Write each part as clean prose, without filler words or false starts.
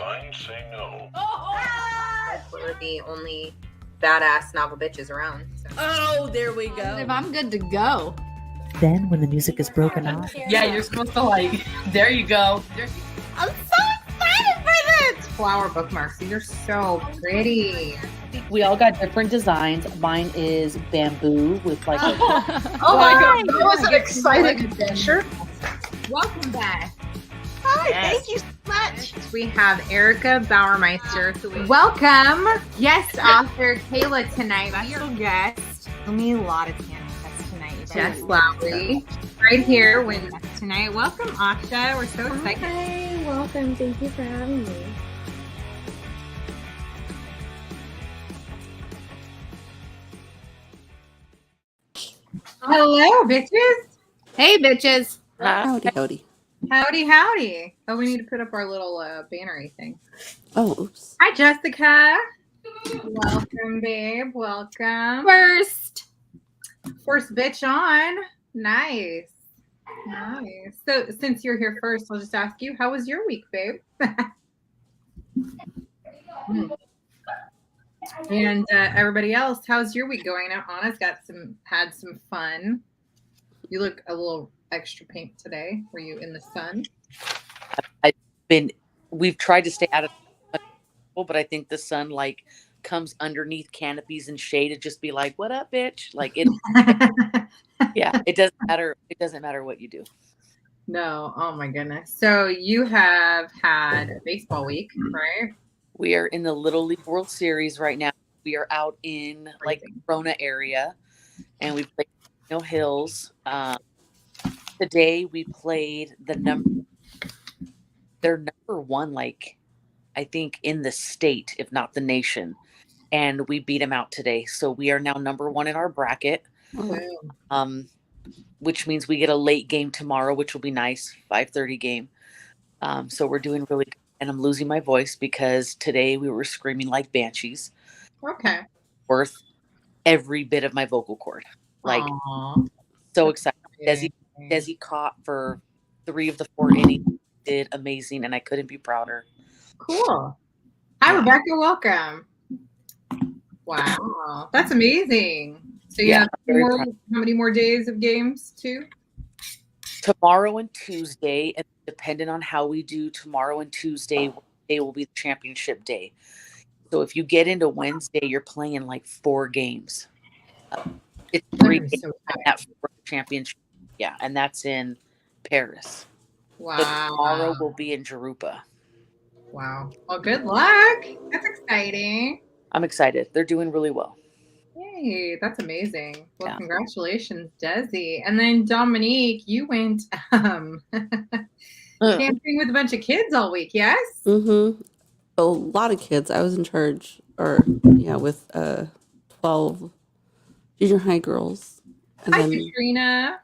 signs say no. We're the only badass novel bitches around. So. Oh, there we go. If I'm good to go. Then, when the music is broken off, yeah, you're supposed to like. There you go. I'm so excited for this! Flower bookmarks. These are so pretty. We all got different designs. Mine is bamboo with like. Oh my god, that was an exciting adventure. Welcome back. Hi, Yes. thank you so much. We have Erica Bauermeister. Welcome, guest author Kayla tonight, special guest. Tell me a lot of cats tonight. Jess Lowry, right here with us tonight. Welcome, Asha. We're so excited. Hi, welcome. Thank you for having me. Hello, bitches. Hey, bitches. Howdy, howdy. Howdy, howdy. Oh, we need to put up our little bannery thing. Oh, oops. Hi, Jessica. Welcome, babe. Welcome. First bitch on. Nice. Nice. So since you're here first, I'll just ask you, how was your week, babe? And everybody else, how's your week going? Now, Anna's had some fun. You look a little extra pink today. Were you in the sun? We've tried to stay out of the sun, but I think the sun like comes underneath canopies and shade and just be like, "What up, bitch?" Like it. Yeah, it doesn't matter. It doesn't matter what you do. No. Oh my goodness. So you have had a baseball week, right? We are in the Little League World Series right now. We are out in like the Corona area, and we played Hills. Today we played their number one, like I think in the state, if not the nation, and we beat them out today. So we are now number one in our bracket, which means we get a late game tomorrow, which will be nice, 5:30 game. So we're doing really good. And I'm losing my voice because today we were screaming like banshees. Okay. Worth every bit of my vocal cord. Like, Aww. so excited. Desi caught for 3 of the 4 innings. Did amazing, and I couldn't be prouder. Cool. Hi, Rebecca. Welcome. Wow. That's amazing. So you have how many more days of games too? Tomorrow and Tuesday, and depending on how we do tomorrow and Tuesday, Wednesday will be the championship day. So if you get into Wednesday, you're playing like 4 games. It's 3 games at 4 championship. Yeah, and that's in Paris. Wow. But tomorrow will be in Jarupa. Wow. Well, good luck. That's exciting. I'm excited. They're doing really well. Yay, that's amazing. Well, congratulations, Desi. And then Dominique, you went camping with a bunch of kids all week, yes? Mm-hmm. A lot of kids. I was in charge, with 12 junior high girls. And Hi, Katrina.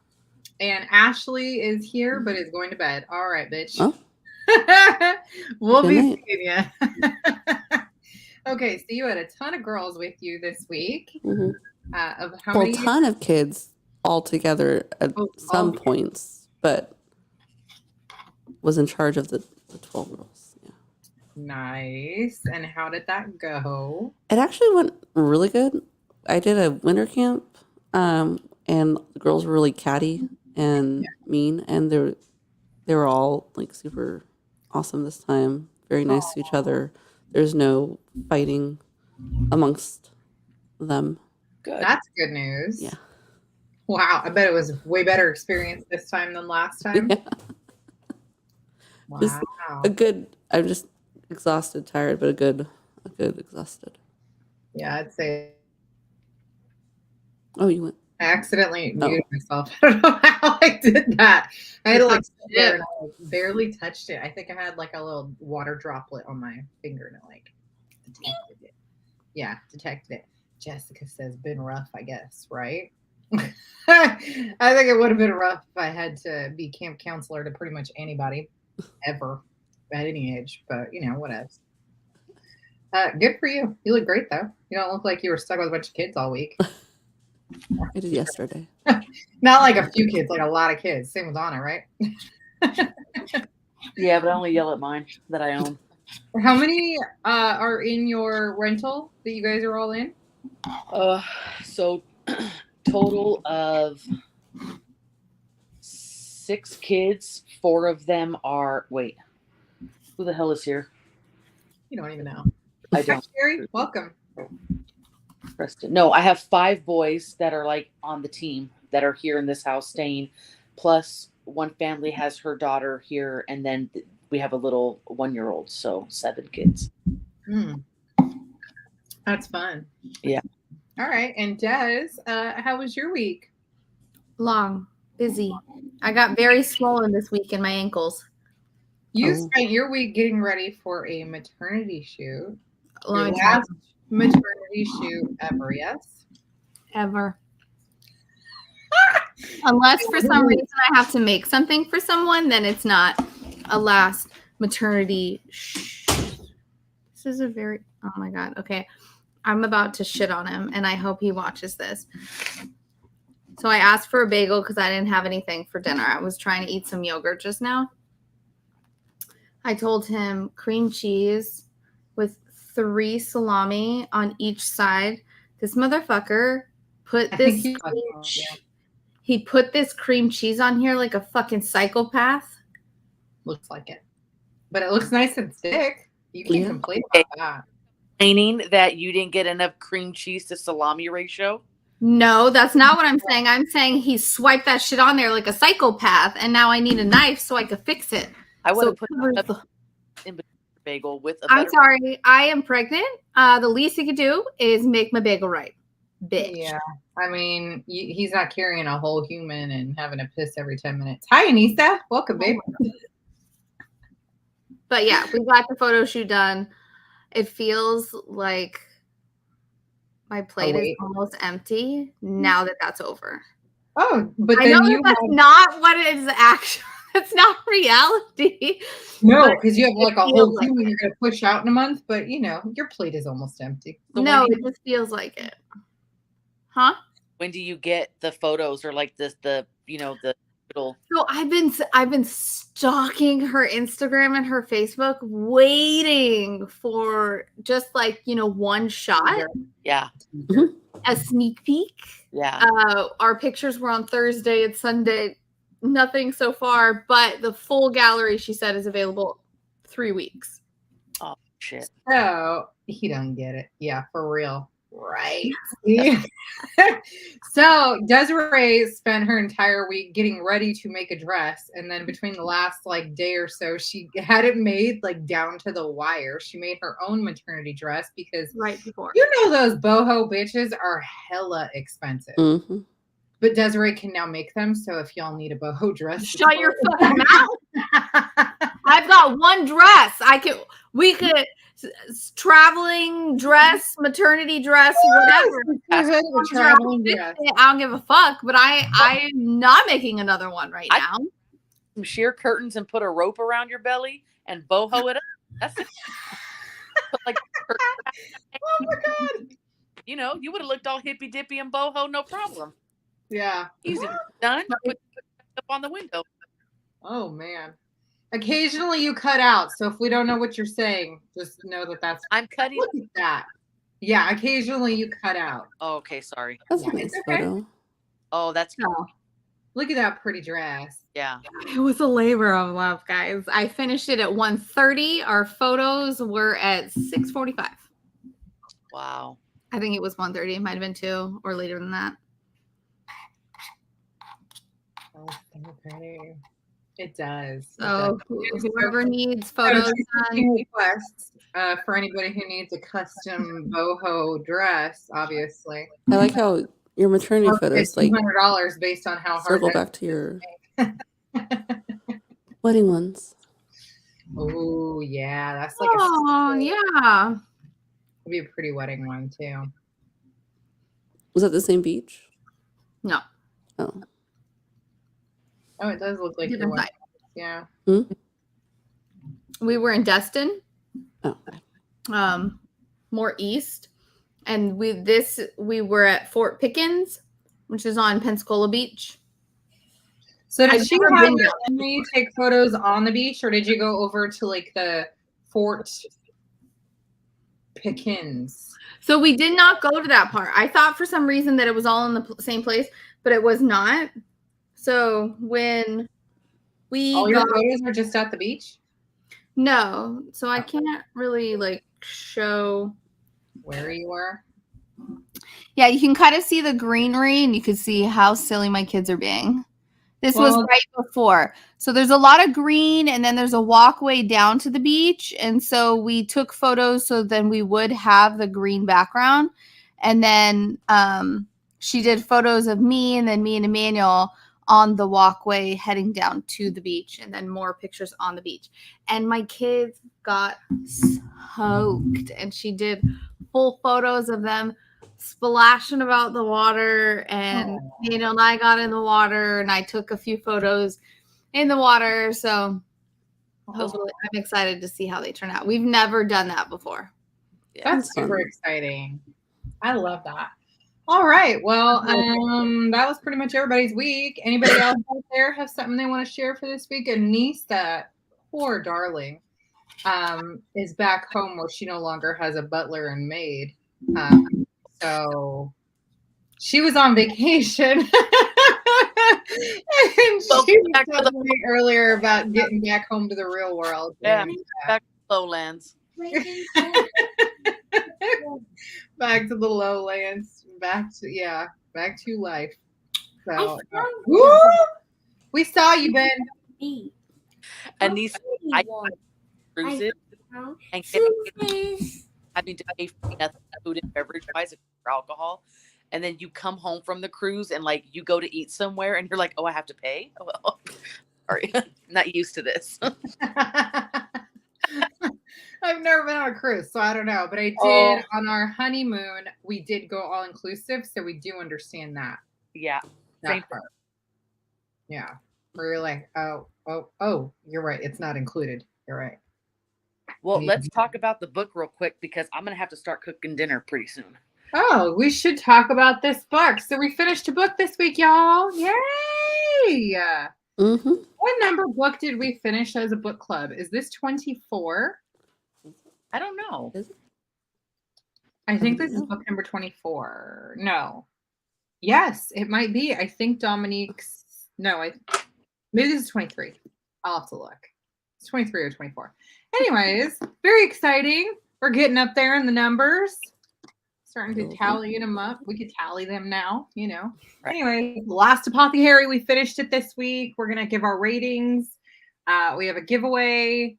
And Ashley is here, but is going to bed. All right, bitch. Oh. We'll be seeing you. Okay, so you had a ton of girls with you this week. Mm-hmm. Of how many? A ton of kids all together at some points, but was in charge of the 12 girls. Yeah. Nice. And how did that go? It actually went really good. I did a winter camp, and the girls were really catty and mean, and they were all like super awesome this time. Very nice to each other. There's no fighting amongst them. Good. That's good news. Yeah. Wow. I bet it was a way better experience this time than last time. Yeah. Wow. Just I'm just exhausted, tired, but a good exhausted. Yeah, I'd say. Oh, you went. I accidentally muted myself. I don't know how I did that. I had to sit there and I barely touched it. I think I had like a little water droplet on my finger and it detected it. Yeah, detected it. Jessica says, been rough, I guess, right? I think it would have been rough if I had to be camp counselor to pretty much anybody ever at any age, but what else? Good for you. You look great though. You don't look like you were stuck with a bunch of kids all week. I did yesterday. Not like a few kids, like a lot of kids. Same with Anna, right? Yeah, but I only yell at mine that I own. How many are in your rental that you guys are all in? So total of 6 kids. 4 of them are. Wait, who the hell is here? You don't even know. I don't. Sherry, welcome. Preston. No, I have 5 boys that are like on the team that are here in this house staying. Plus, one family has her daughter here, and then we have a little 1-year-old. So 7 kids. That's fun. Yeah. All right. And Des, how was your week? Long, busy. I got very swollen this week in my ankles. You Oh. spent your week getting ready for a maternity shoot. Your Long time. last maternity shoot ever, yes? Ever. Unless for some reason I have to make something for someone, then it's not a last maternity. This is a very, oh my God. Okay. I'm about to shit on him and I hope he watches this. So I asked for a bagel because I didn't have anything for dinner. I was trying to eat some yogurt just now. I told him cream cheese with 3 salami on each side. This motherfucker put this. He put this cream cheese on here like a fucking psychopath. Looks like it. But it looks nice and thick. You can't Yeah. complain about that. Complaining that you didn't get enough cream cheese to salami ratio. No, that's not what I'm saying. I'm saying he swiped that shit on there like a psychopath, and now I need a knife so I could fix it. I would So have put it a covers in between the bagel with a I'm butter. sorry. I am pregnant. The least he could do is make my bagel right. Bitch. Yeah. I mean, he's not carrying a whole human and having to piss every 10 minutes. Hi, Anissa. Welcome, babe. But yeah, we got the photo shoot done. It feels like my plate is wait. almost empty now that that's over. Oh, but I then know you that's not what it is actually. It's not reality. no, because you have like a feels whole like human you're going to push out in a month, but you know, your plate is almost empty. So No, when it just feels like it. Huh? When do you get the photos or like the the little? So I've been stalking her Instagram and her Facebook, waiting for just like one shot, Yeah. a sneak peek. Yeah. Our pictures were on Thursday. It's Sunday. Nothing so far, but the full gallery, she said, is available 3 weeks. Oh shit. So he don't get it. Yeah, for real. Right. So Desiree spent her entire week getting ready to make a dress, and then between the last like day or so, she had it made like down to the wire. She made her own maternity dress because Right before. you know those boho bitches are hella expensive. Mm-hmm. But Desiree can now make them. So if y'all need a boho dress, Shut your fucking mouth. I've got one dress. We could traveling dress, maternity dress, whatever. Traveling dress. I don't give a fuck, but I'm not making another one right now. Some sheer curtains and put a rope around your belly and boho it up. That's it. Put, like, Oh my god. you would have looked all hippy dippy and boho, no problem. Yeah. Easy done. Put it up on the window. Oh man. Occasionally you cut out, so if we don't know what you're saying, just know that that's. I'm cutting. Look at that. Yeah, occasionally you cut out. Oh, okay, sorry. That's Yeah, a nice it's okay. photo. Oh, that's Look at that pretty dress. yeah. It was a labor of love, guys. I finished it at 1:30. Our photos were at 6:45. Wow. I think it was 1:30. It might have been 2 or later than that. Oh, so pretty. It does. So whoever needs So photos she's done, taking requests for anybody who needs a custom boho dress, obviously. I like how your maternity photos like $200 based on how hard. circle back to your wedding ones. Oh yeah, that's like oh yeah. It'd be a pretty wedding one too. Was that the same beach? No. Oh. Oh, it does look like your Different wedding. side. Yeah. We were in Destin, Oh. more east, and we were at Fort Pickens, which is on Pensacola Beach. So did I've she never have been there. you take photos on the beach, or did you go over to like the Fort Pickens. So we did not go to that part. I thought for some reason that it was all in the same place, but it was not. So when we All your photos are just at the beach? No, so I can't really like show where you were. Yeah, you can kind of see the greenery and you can see how silly my kids are being. This was right before. So there's a lot of green and then there's a walkway down to the beach. And so we took photos so then we would have the green background. And then she did photos of me and then me and Emmanuel on the walkway heading down to the beach and then more pictures on the beach. And my kids got soaked and she did full photos of them splashing about the water, and Daniel and I got in the water and I took a few photos in the water. So hopefully I'm excited to see how they turn out. We've never done that before. That's super exciting. I love that. All right. Well, that was pretty much everybody's week. Anybody else out there have something they want to share for this week? Anissa, poor darling, is back home where she no longer has a butler and maid. So she was on vacation. And she was talking to me earlier about getting back home to the real world. Yeah, back to the lowlands. Back to the lowlands. Back to life. So we saw you, Ben. And these I cruises and having to pay for nothing, food and beverage wise for alcohol. And then you come home from the cruise and like you go to eat somewhere and you're like, oh, I have to pay? Oh, well, sorry, not used to this. I've never been on a cruise, so I don't know. But I did on our honeymoon. We did go all inclusive, so we do understand that. Yeah, same part. Yeah, where you're like, oh, you're right. It's not included. You're right. Well, let's talk about the book real quick because I'm gonna have to start cooking dinner pretty soon. Oh, we should talk about this book. So we finished a book this week, y'all. Yay! Mm-hmm. What number book did we finish as a book club? Is this 24? I don't know. I think this is book number 24. No. Yes, it might be. I think Dominique's. No, maybe this is 23. I'll have to look. It's 23 or 24. Anyways, very exciting. We're getting up there in the numbers. Starting to tally them up. We could tally them now, you know. Right. Anyway, Lost Apothecary, we finished it this week. We're going to give our ratings. We have a giveaway.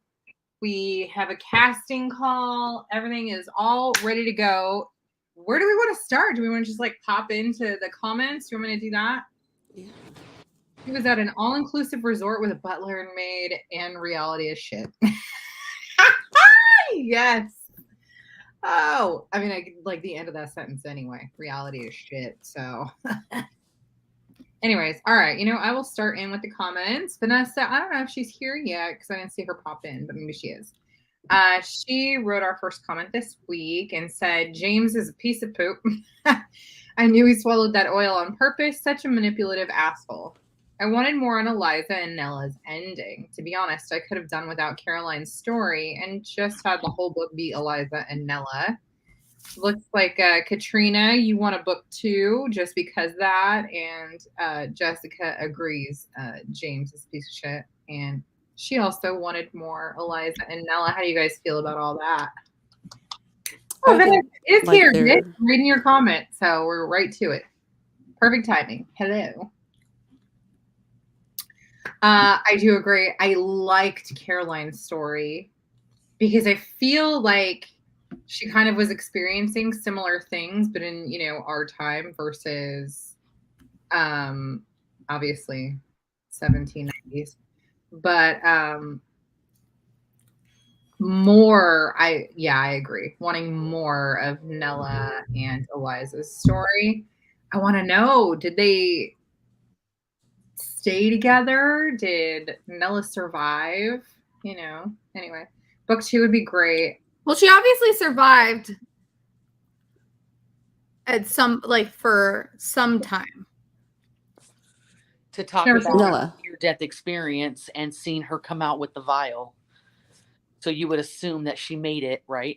We have a casting call. Everything is all ready to go. Where do we want to start? Do we want to just like pop into the comments? Do you want me to do that? Yeah. He was at an all-inclusive resort with a butler and maid, and reality is shit. Yes. Oh, I mean, I like the end of that sentence anyway. Reality is shit. So, anyways, all right. You know, I will start in with the comments. Vanessa, I don't know if she's here yet because I didn't see her pop in, but maybe she is. She wrote our first comment this week and said, James is a piece of poop. I knew he swallowed that oil on purpose. Such a manipulative asshole. I wanted more on Eliza and Nella's ending. To be honest, I could have done without Caroline's story and just had the whole book be Eliza and Nella. Looks like Katrina, you want a book too, just because that. And Jessica agrees. James is a piece of shit. And she also wanted more Eliza and Nella. How do you guys feel about all that? Oh, that is here. Reading your comment. So we're right to it. Perfect timing. Hello. I do agree. I liked Caroline's story because I feel like she kind of was experiencing similar things, but in, you know, our time versus obviously 1790s. But more, I agree. Wanting more of Nella and Eliza's story. I want to know, did they stay together? Did Nella survive? You know, anyway, book 2 would be great. Well, she obviously survived at for some time. To talk about her near-death experience and seeing her come out with the vial. So you would assume that she made it, right?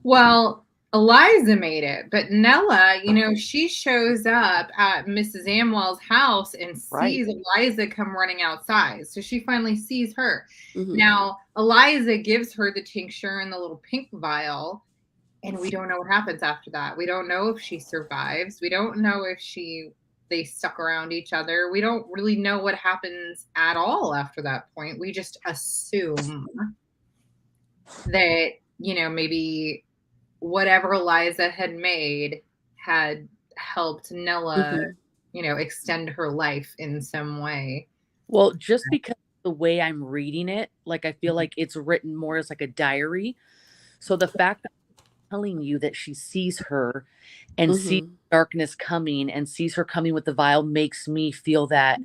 Well, Eliza made it, but Nella, she shows up at Mrs. Amwell's house and sees Eliza come running outside. So she finally sees her. Mhm. Now, Eliza gives her the tincture in the little pink vial, and we don't know what happens after that. We don't know if she survives. We don't know if they stuck around each other. We don't really know what happens at all after that point. We just assume that, maybe whatever Eliza had made had helped Nella, extend her life in some way. Well, just because the way I'm reading it, like I feel like it's written more as like a diary. So the fact that I'm telling you that she sees her and sees darkness coming and sees her coming with the vial makes me feel that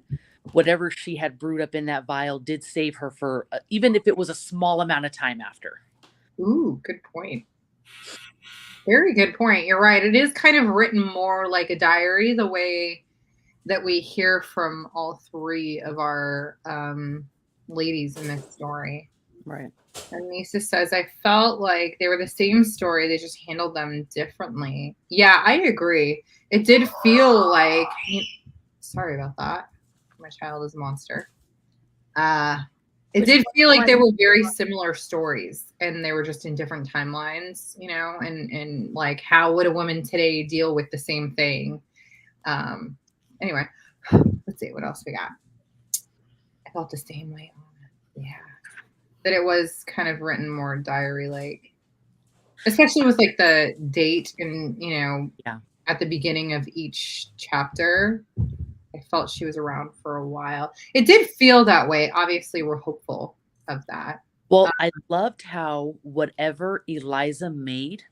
whatever she had brewed up in that vial did save her for even if it was a small amount of time after. Ooh, good point. Very good point. You're right. It is kind of written more like a diary, the way that we hear from all three of our ladies in this story. Right. And Nisa says, I felt like they were the same story. They just handled them differently. Yeah, I agree. It did feel like, sorry about that. My child is a monster. It did feel like they were very similar stories, and they were just in different timelines, and like, how would a woman today deal with the same thing? Anyway, let's see what else we got. I felt the same way on it. Yeah. That it was kind of written more diary-like, especially with like the date and, at the beginning of each chapter. I felt she was around for a while. It did feel that way. Obviously, we're hopeful of that. Well, I loved how whatever Eliza made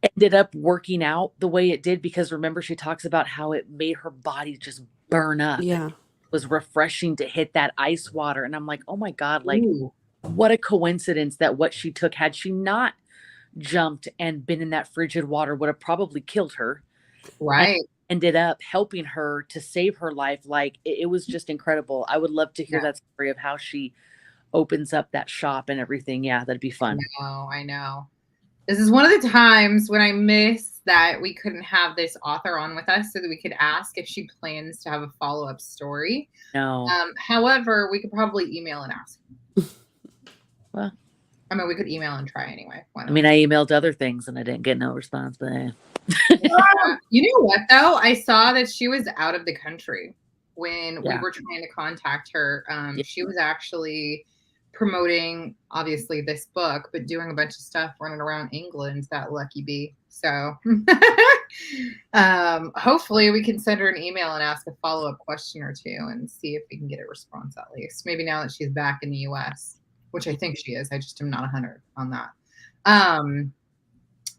ended up working out the way it did, because remember, she talks about how it made her body just burn up. Yeah. It was refreshing to hit that ice water. And I'm like, oh my God, like, what a coincidence that what she took, had she not jumped and been in that frigid water, would have probably killed her. Right. Ended up helping her to save her life. Like, it was just incredible. I would love to hear that story of how she opens up that shop and everything. Yeah, that'd be fun. I know. This is one of the times when I miss that we couldn't have this author on with us so that we could ask if she plans to have a follow-up story. No. However, we could probably email and ask. Well, I mean, we could email and try anyway. I mean, I emailed other things and I didn't get no response, but You know what, though? I saw that she was out of the country when we were trying to contact her. She was actually promoting, obviously, this book, but doing a bunch of stuff running around England, that lucky bee. So hopefully we can send her an email and ask a follow-up question or two and see if we can get a response at least. Maybe now that she's back in the US, which I think she is. I just am not 100 on that.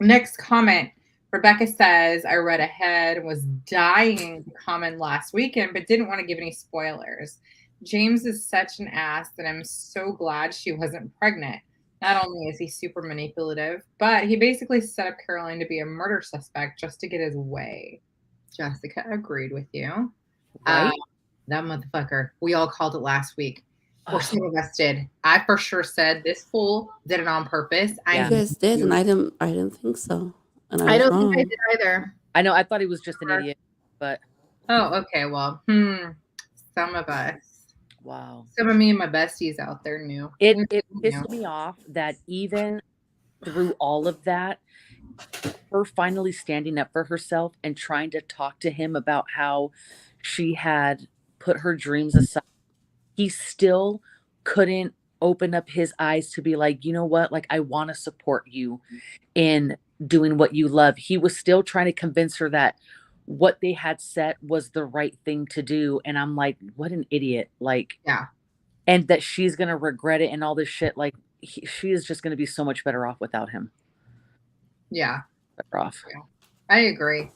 Next comment. Rebecca says, I read ahead, was dying to comment last weekend, but didn't want to give any spoilers. James is such an ass that I'm so glad she wasn't pregnant. Not only is he super manipulative, but he basically set up Caroline to be a murder suspect just to get his way. Jessica agreed with you. Right? That motherfucker. We all called it last week. Or some of us did. I for sure said this fool did it on purpose. You guys did, and I didn't think so. And I don't think I did either. I know. I thought he was just an idiot, but. Oh, okay. Well, some of us. Wow. Some of me and my besties out there knew. It pissed me off that even through all of that, her finally standing up for herself and trying to talk to him about how she had put her dreams aside, he still couldn't open up his eyes to be like, you know what? Like, I want to support you in doing what you love. He was still trying to convince her that what they had set was the right thing to do. And I'm like, what an idiot. Like, yeah. And that she's going to regret it and all this shit. Like, she is just going to be so much better off without him. Yeah. Better off. Yeah. I agree.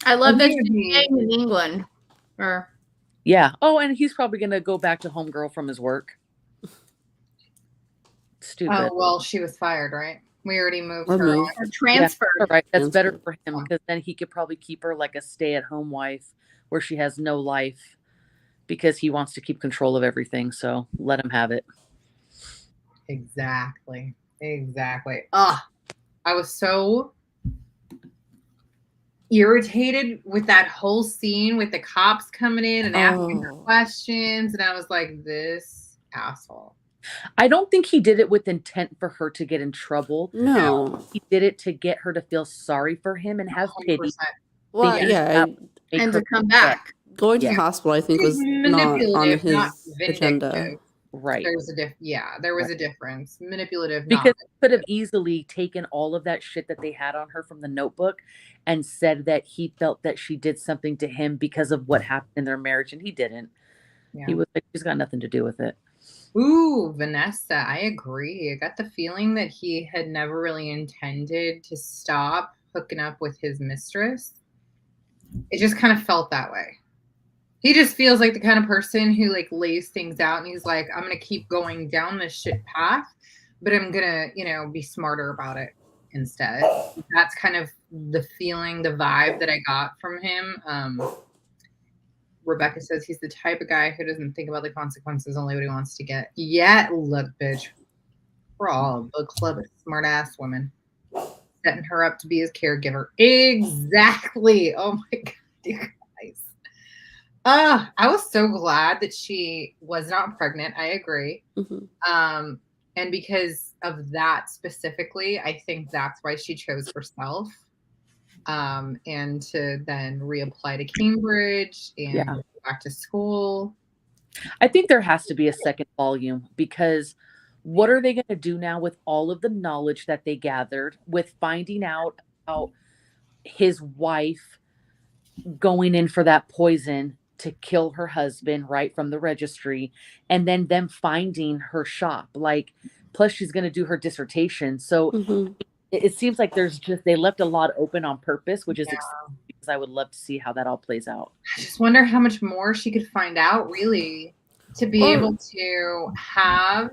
I love that she's staying in England. Yeah. Oh, and he's probably going to go back to homegirl from his work. Stupid. Oh, well, she was fired, right? We already moved her on. Or transferred. Yeah, right. That's better for him, because then he could probably keep her like a stay-at-home wife where she has no life because he wants to keep control of everything. So let him have it. Exactly. Ugh. I was so irritated with that whole scene with the cops coming in and asking her questions. And I was like, this asshole. I don't think he did it with intent for her to get in trouble. No. He did it to get her to feel sorry for him and have 100%. pity. Well, thinking yeah. that would make And her to come forget. back. Going to Yeah. the hospital, I think, was not on Manipulative, not his vindictive. agenda. Right. There was a difference. Manipulative, Because not. he could have easily taken all of that shit that they had on her from the notebook and said that he felt that she did something to him because of what happened in their marriage, and he didn't. Yeah. He was like, she's got nothing to do with it. Ooh, Vanessa, I agree. I got the feeling that he had never really intended to stop hooking up with his mistress. It just kind of felt that way. He just feels like the kind of person who like lays things out and he's like, I'm gonna keep going down this shit path, but I'm gonna, be smarter about it instead. That's kind of the feeling, the vibe that I got from him. Rebecca says he's the type of guy who doesn't think about the consequences, only what he wants to get. Yeah, look, bitch. We're all a book club of smart ass women. Setting her up to be his caregiver. Exactly. Oh my God, you guys. I was so glad that she was not pregnant. I agree. Mm-hmm. And because of that specifically, I think that's why she chose herself. And to then reapply to Cambridge and go back to school. I think there has to be a second volume, because what are they going to do now with all of the knowledge that they gathered, with finding out about his wife going in for that poison to kill her husband right from the registry, and then them finding her shop? Like, plus she's going to do her dissertation. So Mm-hmm. it seems like they left a lot open on purpose, which is exciting, because I would love to see how that all plays out. I just wonder how much more she could find out, really, to be able to have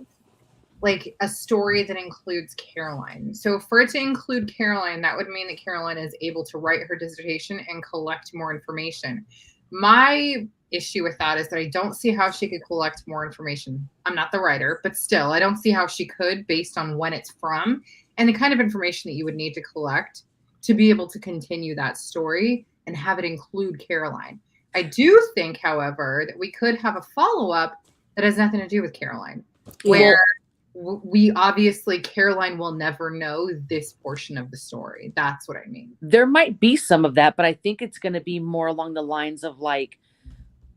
like a story that includes Caroline. So for it to include Caroline, that would mean that Caroline is able to write her dissertation and collect more information. My issue with that is that I don't see how she could collect more information. I'm not the writer, but still, I don't see how she could, based on when it's from and the kind of information that you would need to collect to be able to continue that story and have it include Caroline. I do think, however, that we could have a follow-up that has nothing to do with Caroline, where we obviously, Caroline will never know this portion of the story. That's what I mean. There might be some of that, but I think it's going to be more along the lines of like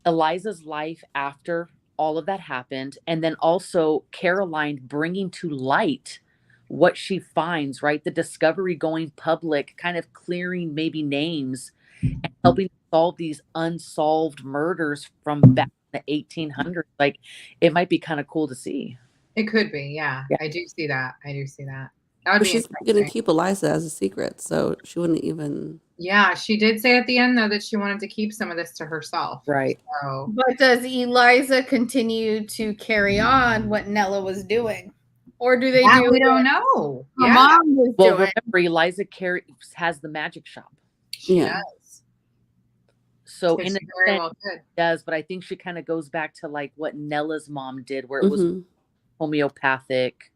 Eliza's life after all of that happened, and then also Caroline bringing to light what she finds, right? The discovery going public, kind of clearing maybe names and helping solve these unsolved murders from back in the 1800s. Like, it might be kind of cool to see. It could be, yeah. I do see that. That would But be she's going to keep Eliza as a secret, so she wouldn't even. Yeah, she did say at the end, though, that she wanted to keep some of this to herself. Right. So. But does Eliza continue to carry on what Nella was doing? Or do they do we don't know. Her mom was doing? Remember, Eliza has the magic shop. She does. So in a sense, it does, but I think she kind of goes back to like what Nella's mom did, where it was homeopathic,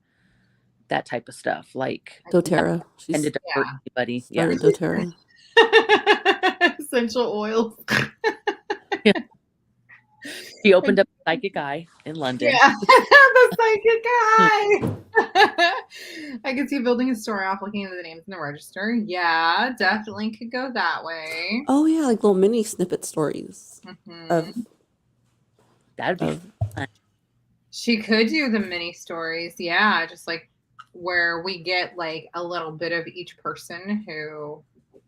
that type of stuff. Like doTERRA. She ended up hurt anybody. Yeah, doTERRA. Essential oils. He opened up a psychic eye in London. Yeah, the psychic eye. I could see building a store off looking at the names in the register. Yeah, definitely could go that way. Oh yeah, like little mini snippet stories That'd be fun. She could do the mini stories, yeah, just like where we get like a little bit of each person who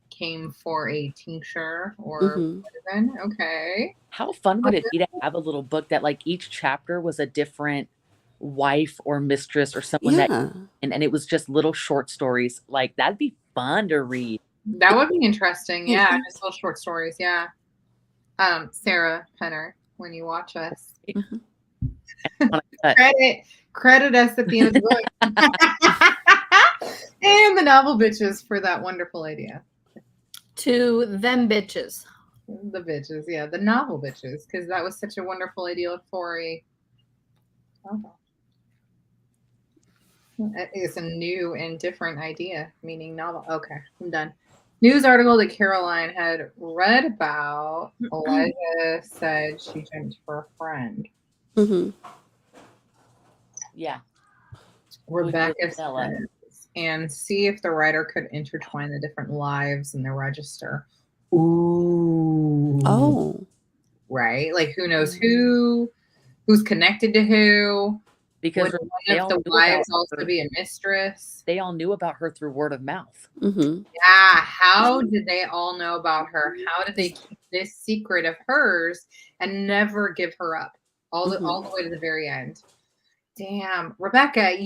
came for a tincture or poison. Okay. How fun would it be to have a little book that like each chapter was a different wife or mistress or someone that, and it was just little short stories. Like, that'd be fun to read. That would be interesting. Yeah, just little short stories. Yeah. Sarah Penner, when you watch us, credit us at the end of the book. And the novel bitches for that wonderful idea. To them bitches. The bitches, yeah, the novel bitches, because that was such a wonderful idea for a novel. It's a new and different idea, meaning novel. Okay, I'm done. News article that Caroline had read about. Eliza said she jumped for a friend. Mm-hmm. Yeah. Rebecca Stella. says, and see if the writer could intertwine the different lives in the register. Ooh. Oh. Right? Like who knows who's connected to who? Because Would they one of all the knew about wives also her. be a mistress? They all knew about her through word of mouth. Mm-hmm. Yeah. How did they all know about her? How did they keep this secret of hers and never give her up all the way to the very end? Damn, Rebecca,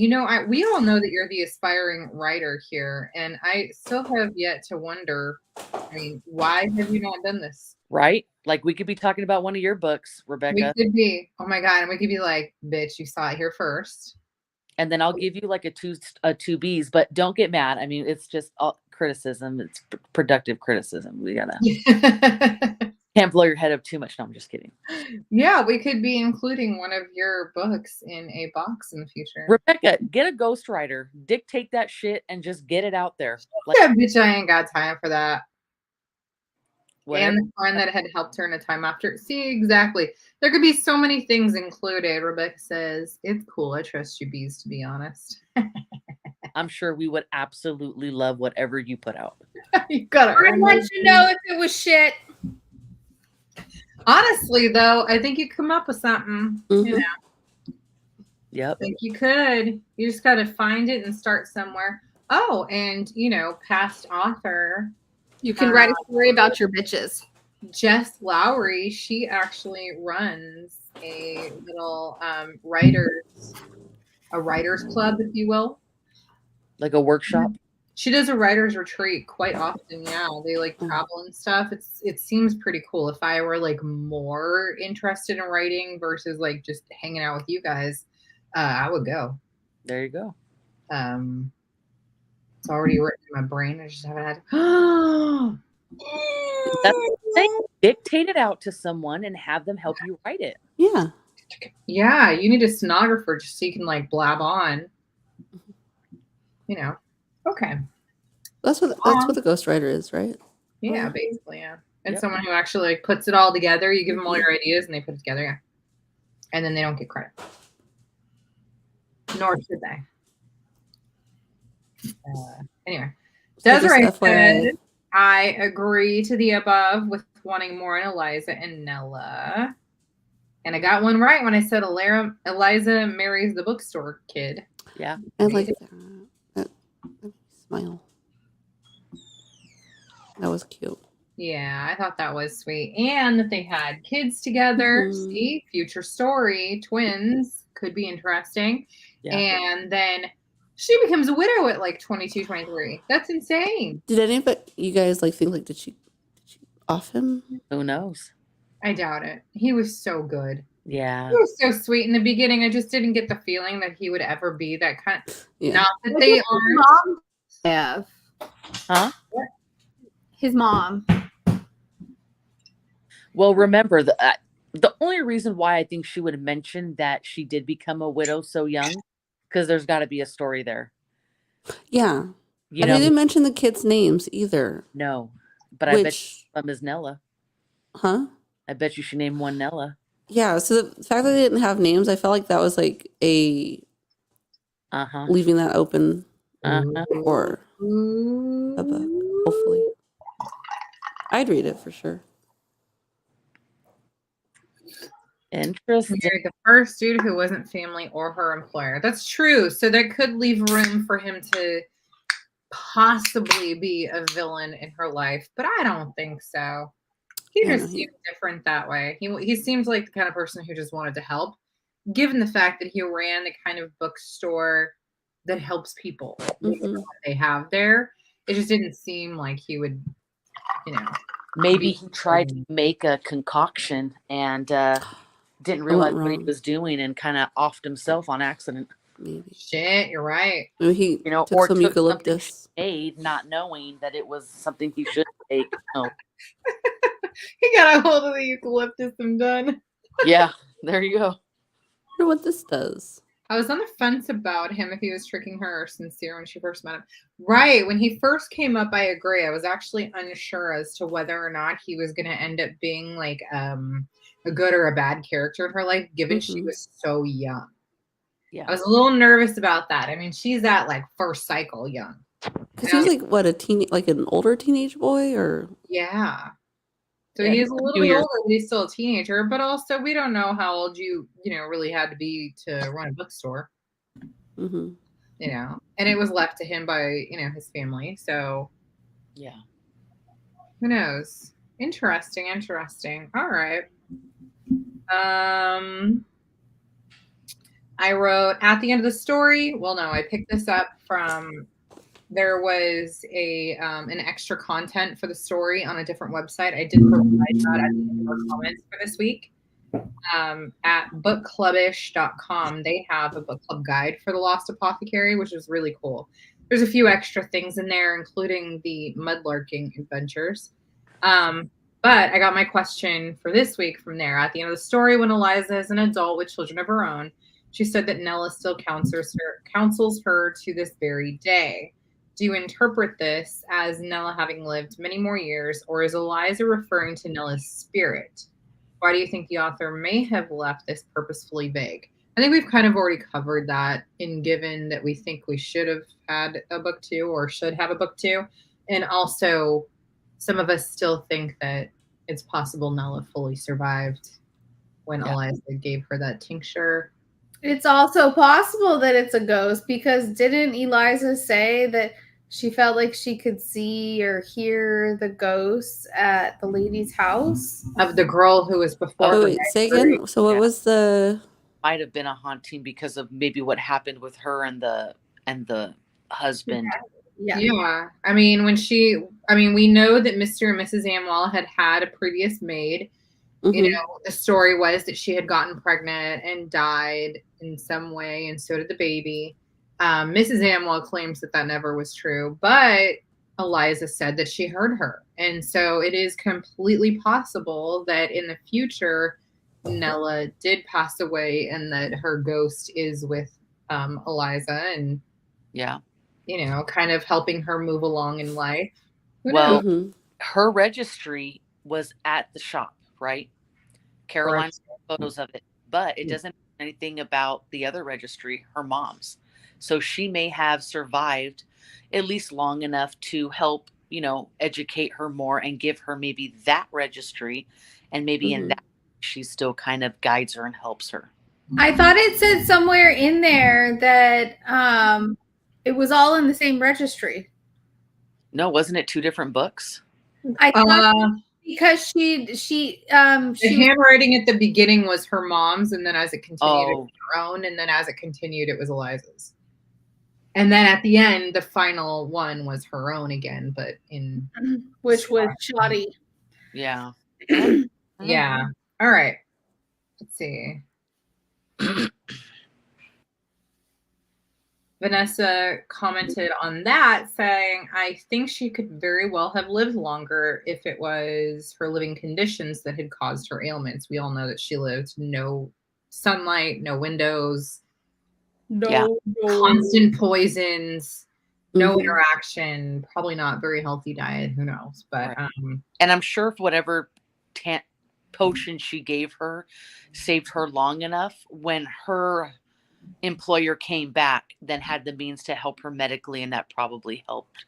we all know that you're the aspiring writer here, and I still have yet to wonder, I mean, why have you not done this? Right? Like we could be talking about one of your books, Rebecca. We could be, oh my God, and we could be like, bitch, you saw it here first. And then I'll give you like a two Bs, but don't get mad. I mean, it's just all criticism. It's productive criticism. We gotta can't blow your head up too much. No, I'm just kidding. Yeah, we could be including one of your books in a box in the future. Rebecca, get a ghostwriter, dictate that shit, and just get it out there. Like, Yeah, bitch, I ain't got time for that. whatever. And the friend that had helped her in a time after. See, exactly. There could be so many things included. Rebecca says, it's cool. I trust you, bees, to be honest. I'm sure we would absolutely love whatever you put out. You gotta I'd earn let those you know if it was shit. Honestly, though, I think you come up with something. Mhm. You know, Yep. I think you could. You just got to find it and start somewhere. Oh, and past author You can write a story about your bitches. Jess Lowry. She actually runs a little writers club, if you will. Like a workshop. She does a writer's retreat quite often. Yeah, they like travel and stuff. It seems pretty cool. If I were like more interested in writing versus like just hanging out with you guys, I would go. There you go. It's already written in my brain. I just haven't had. That's the thing. Dictate it out to someone and have them help you write it. Yeah. Yeah, you need a stenographer just so you can like blab on. Okay. That's what the ghostwriter is, right? Yeah, basically, yeah. And Yep. someone who actually like puts it all together. You give them all your ideas, and they put it together. Yeah, and then they don't get credit, nor should they. Anyway, So just Desiree FYI. said, "I agree to the above with wanting more in Eliza and Nella." And I got one right when I said Eliza marries the bookstore kid. Yeah. I like that. That made me smile. That was cute. Yeah, I thought that was sweet. And that they had kids together. Mhm. See, future story, twins could be interesting. Yeah. And then she becomes a widow at like 22, 23. That's insane. Did any of you guys like think like did she off him? Who knows? I doubt it. He was so good. Yeah. He was so sweet in the beginning. I just didn't get the feeling that he would ever be that kind. Yeah. Not that they His aren't. mom have. Huh? His mom. Well, remember the only reason why I think she would have mentioned that she did become a widow so young, because there's got to be a story there. Yeah. You And know, they didn't mention the kids' names either. no, but I bet you is Nella. Huh? I bet you should name one Nella. Yeah. So the fact that they didn't have names, I felt like that was like leaving that open for a book. Hopefully, I'd read it for sure. Interesting. Married the first dude who wasn't family or her employer. That's true. So that could leave room for him to possibly be a villain in her life, but I don't think so. He just seems different that way. He seems like the kind of person who just wanted to help, given the fact that he ran the kind of bookstore that helps people. What they have there. It just didn't seem like he would, Maybe he tried to make a concoction and didn't realize what he was doing and kind of offed himself on accident. Maybe. Shit, you're right. Maybe he took some eucalyptus. Made, not knowing that it was something he should take. No. He got a hold of the eucalyptus and done. Yeah, there you go. I wonder what this does. I was on the fence about him if he was tricking her or sincere when she first met him. Right. When he first came up, I agree. I was actually unsure as to whether or not he was going to end up being like a good or a bad character in her life, given she was so young. Yeah. I was a little nervous about that. I mean, she's at like first cycle young. Because he was like what, like an older teenage boy, or Yeah. So Yeah, he's a little few bit years. older, but he's still a teenager. But also, we don't know how old you really had to be to run a bookstore. Mhm. You know, and it was left to him by his family. So Yeah. who knows? Interesting. All right. I wrote at the end of the story. Well, no, I picked this up from. There was an extra content for the story on a different website. I did provide that at the end of our comments for this week. At bookclubish.com, they have a book club guide for the Lost Apothecary, which is really cool. There's a few extra things in there, including the mudlarking adventures. But I got my question for this week from there. At the end of the story, when Eliza is an adult with children of her own, she said that Nella still counsels her to this very day. Do you interpret this as Nella having lived many more years, or is Eliza referring to Nella's spirit? Why do you think the author may have left this purposefully vague? I think we've kind of already covered that given that we think we should have had a book 2 or should have a book 2. And also, some of us still think that it's possible Nella fully survived when Eliza gave her that tincture. It's also possible that it's a ghost, because didn't Eliza say that she felt like she could see or hear the ghosts at the lady's house? Of the girl who was before Oh, her. wait, say again. So what was the? Might have been a haunting because of maybe what happened with her and the husband. Yeah. I mean, we know that Mr. and Mrs. Amwell had a previous maid. Mhm. The story was that she had gotten pregnant and died in some way, and so did the baby. Mrs. Amwell claims that never was true, but Eliza said that she heard her. And so it is completely possible that in the future, Nella did pass away and that her ghost is with Eliza and, kind of helping her move along in life. Who knows? Mhm. Her registry was at the shop, right? Caroline photos of it, but it doesn't mention anything about the other registry, her mom's. So she may have survived at least long enough to help, educate her more and give her maybe that registry, and maybe in that she still kind of guides her and helps her. I thought it said somewhere in there that it was all in the same registry. No, wasn't it 2 different books? I thought because the handwriting at the beginning was her mom's, and then as it continued, it was her own, and then as it continued, it was Eliza's. And then at the end, the final one was her own again, but which was shoddy. Yeah. Yeah. All right. Let's see. Vanessa commented on that saying, I think she could very well have lived longer if it was her living conditions that had caused her ailments. We all know that she lived no sunlight, no windows, constant poisons, no interaction, probably not very healthy diet. Who knows? But and I'm sure if whatever potion she gave her saved her long enough, when her employer came back, then had the means to help her medically, and that probably helped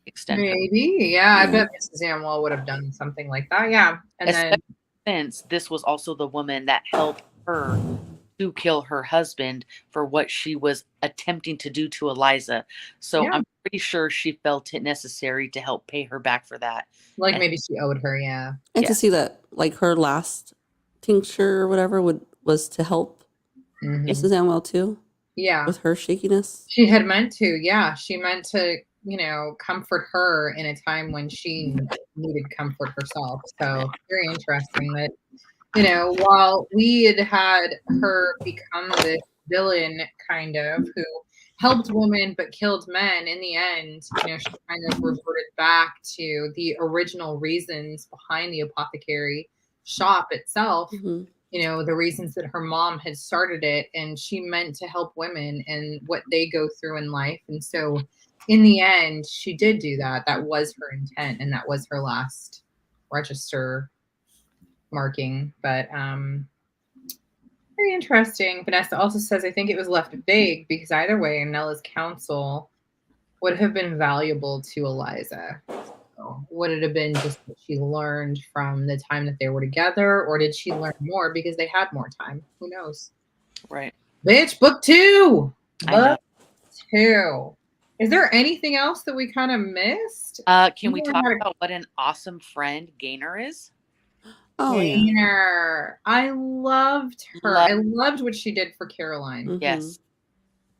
extend maybe her. I bet Mrs. Amwell would have done something like that. And especially since this was also the woman that helped her to kill her husband for what she was attempting to do to Eliza. So I'm pretty sure she felt it necessary to help pay her back for that. Like maybe she owed her, and to see that, like, her last tincture or whatever was to help Mrs. Amwell too. With her shakiness. She had meant to, she meant to, comfort her in a time when she needed comfort herself. So very interesting that, while we had her become this villain kind of who helped women but killed men. In the end, she kind of reverted back to the original reasons behind the apothecary shop itself. Mhm. The reasons that her mom had started it, and she meant to help women and what they go through in life. And so in the end, she did do that. That was her intent, and that was her last register marking. But very interesting. Vanessa also says, I think it was left vague because either way, Nella's counsel would have been valuable to Eliza. So would it have been just what she learned from the time that they were together, or did she learn more because they had more time? Who knows? Right. Bitch, book 2. I know. Book 2. Is there anything else that we kind of missed? Can we talk about what an awesome friend Gaynor is? Oh yeah. Gaynor. I loved her. I loved what she did for Caroline. Mhm. Yes.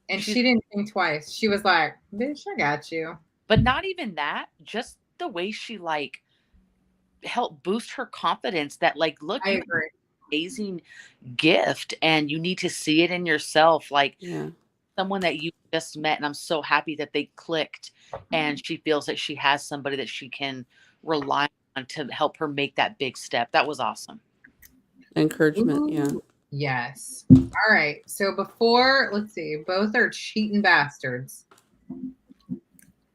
And she didn't think twice. She was like, bitch, I got you. But not even that, just the way she like helped boost her confidence that like, look, I you have agree. an amazing gift and you need to see it in yourself. Like Yeah. someone that you just met, and I'm so happy that they clicked and she feels that she has somebody that she can rely on to help her make that big step. That was awesome. Encouragement, yeah. Yes. All right. So before, let's see, both are cheating bastards.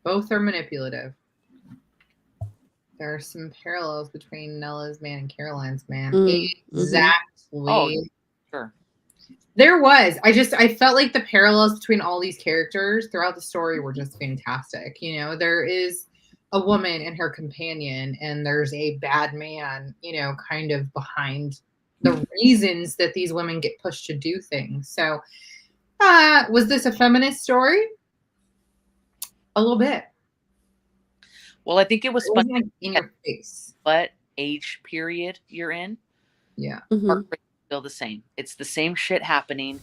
Both are manipulative. There are some parallels between Nella's man and Caroline's man. Exactly. Oh, sure. There was. I felt like the parallels between all these characters throughout the story were just fantastic. There is a woman and her companion, and there's a bad man, kind of behind the reasons that these women get pushed to do things. So, was this a feminist story? A little bit. Well, I think it was fun. Like in your face. What age period you're in? Yeah. Heartbreak is still the same. It's the same shit happening,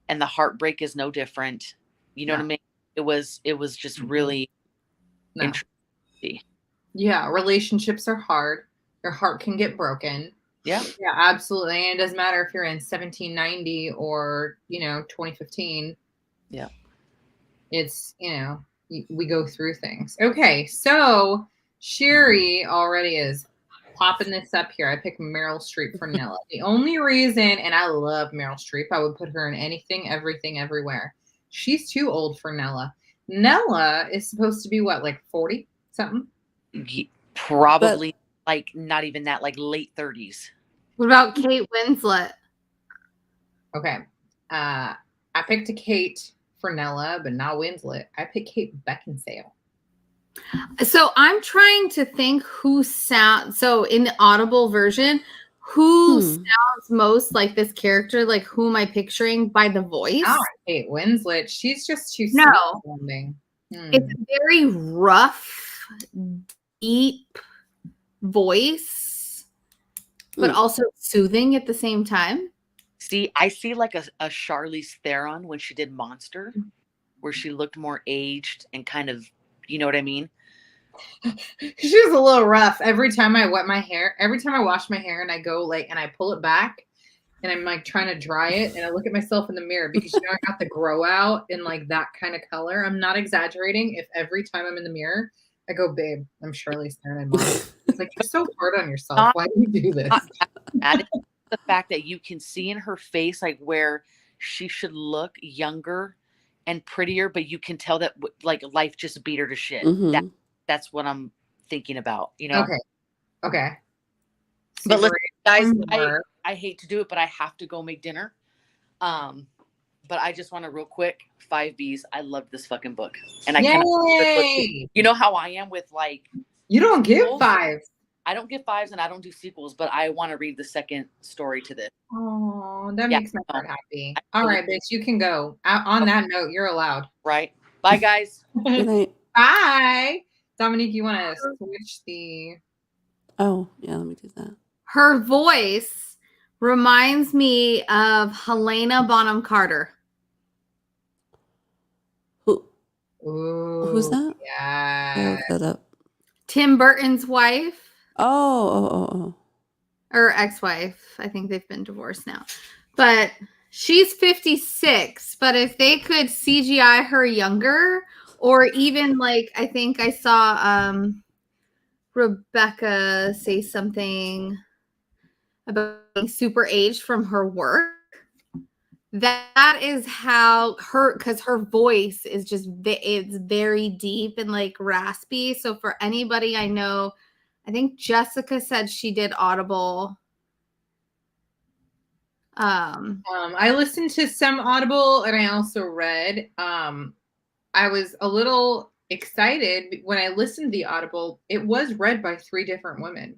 and the heartbreak is no different. You know what I mean? It was just really interesting. Yeah, relationships are hard. Your heart can get broken. Yeah. Yeah, absolutely. And it doesn't matter if you're in 1790 or 2015. Yeah. It's we go through things. Okay, so Sherry already is popping this up here. I picked Meryl Streep for Nella. The only reason, and I love Meryl Streep, I would put her in anything, everything, everywhere. She's too old for Nella. Nella is supposed to be what, like 40 something? Probably like not even that, like late 30s. What about Kate Winslet? Okay. I picked a Kate for Nella, but not Winslet. I picked Kate Beckinsale. So I'm trying to think who sounds, so in the Audible version, who sounds most like this character? Like, who am I picturing by the voice? Not Kate Winslet. She's just too sounding. It's a very rough, deep voice, but also soothing at the same time. See, I see like a Charlize Theron when she did Monster, where she looked more aged and kind of, you know what I mean? She was a little rough. Every time I wet my hair, every time I wash my hair and I go and I pull it back and I'm like trying to dry it and I look at myself in the mirror because I got the grow out in like that kind of color. I'm not exaggerating. If every time I'm in the mirror, I go, babe, I'm Charlize Theron. It's like, you're so hard on yourself. Why do you do this? The fact that you can see in her face like where she should look younger and prettier, but you can tell that like life just beat her to shit. That's what I'm thinking about, Okay. But listen, guys, I hate to do it, but I have to go make dinner. But I just want to real quick, 5 Bs. I loved this fucking book, and I you know how I am with like, you don't give 5. I don't give 5s and I don't do sequels, but I want to read the second story to this. Oh, that makes my heart happy. All right, bitch, you can go. On that note, you're allowed. Right. Bye, guys. Good night. Bye. Dominique, you want to switch the... Oh, yeah, let me do that. Her voice reminds me of Helena Bonham Carter. Who's that? Yeah. I'll look that up. Tim Burton's wife. Oh. Or ex-wife. I think they've been divorced now. But she's 56, but if they could CGI her younger, or even like I think I saw Rebecca say something about being super aged from her work. That is how because her voice is just it's very deep and like raspy. So for anybody I know, I think Jessica said she did Audible. I listened to some Audible and I also read. I was a little excited when I listened to the Audible. It was read by 3 different women.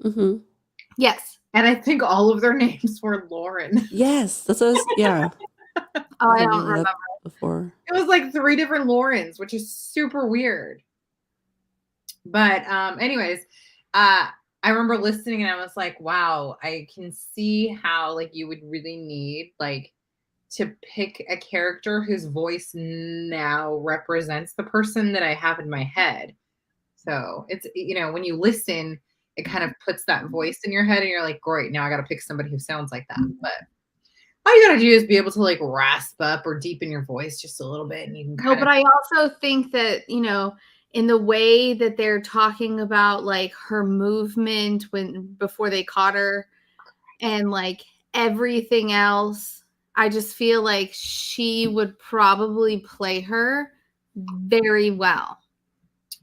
Mm-hmm. Yes. And I think all of their names were Lauren. Yes, that's what I was, yeah. Oh, I don't remember. Before. It was like 3 different Laurens, which is super weird. But anyways, I remember listening and I was like, wow, I can see how like you would really need like to pick a character whose voice now represents the person that I have in my head. So it's, when you listen, it kind of puts that voice in your head and you're like, great, now I got to pick somebody who sounds like that. But all you got to do is be able to like rasp up or deepen your voice just a little bit. And you can kind but I also think that, in the way that they're talking about like her movement before they caught her and like everything else, I just feel like she would probably play her very well.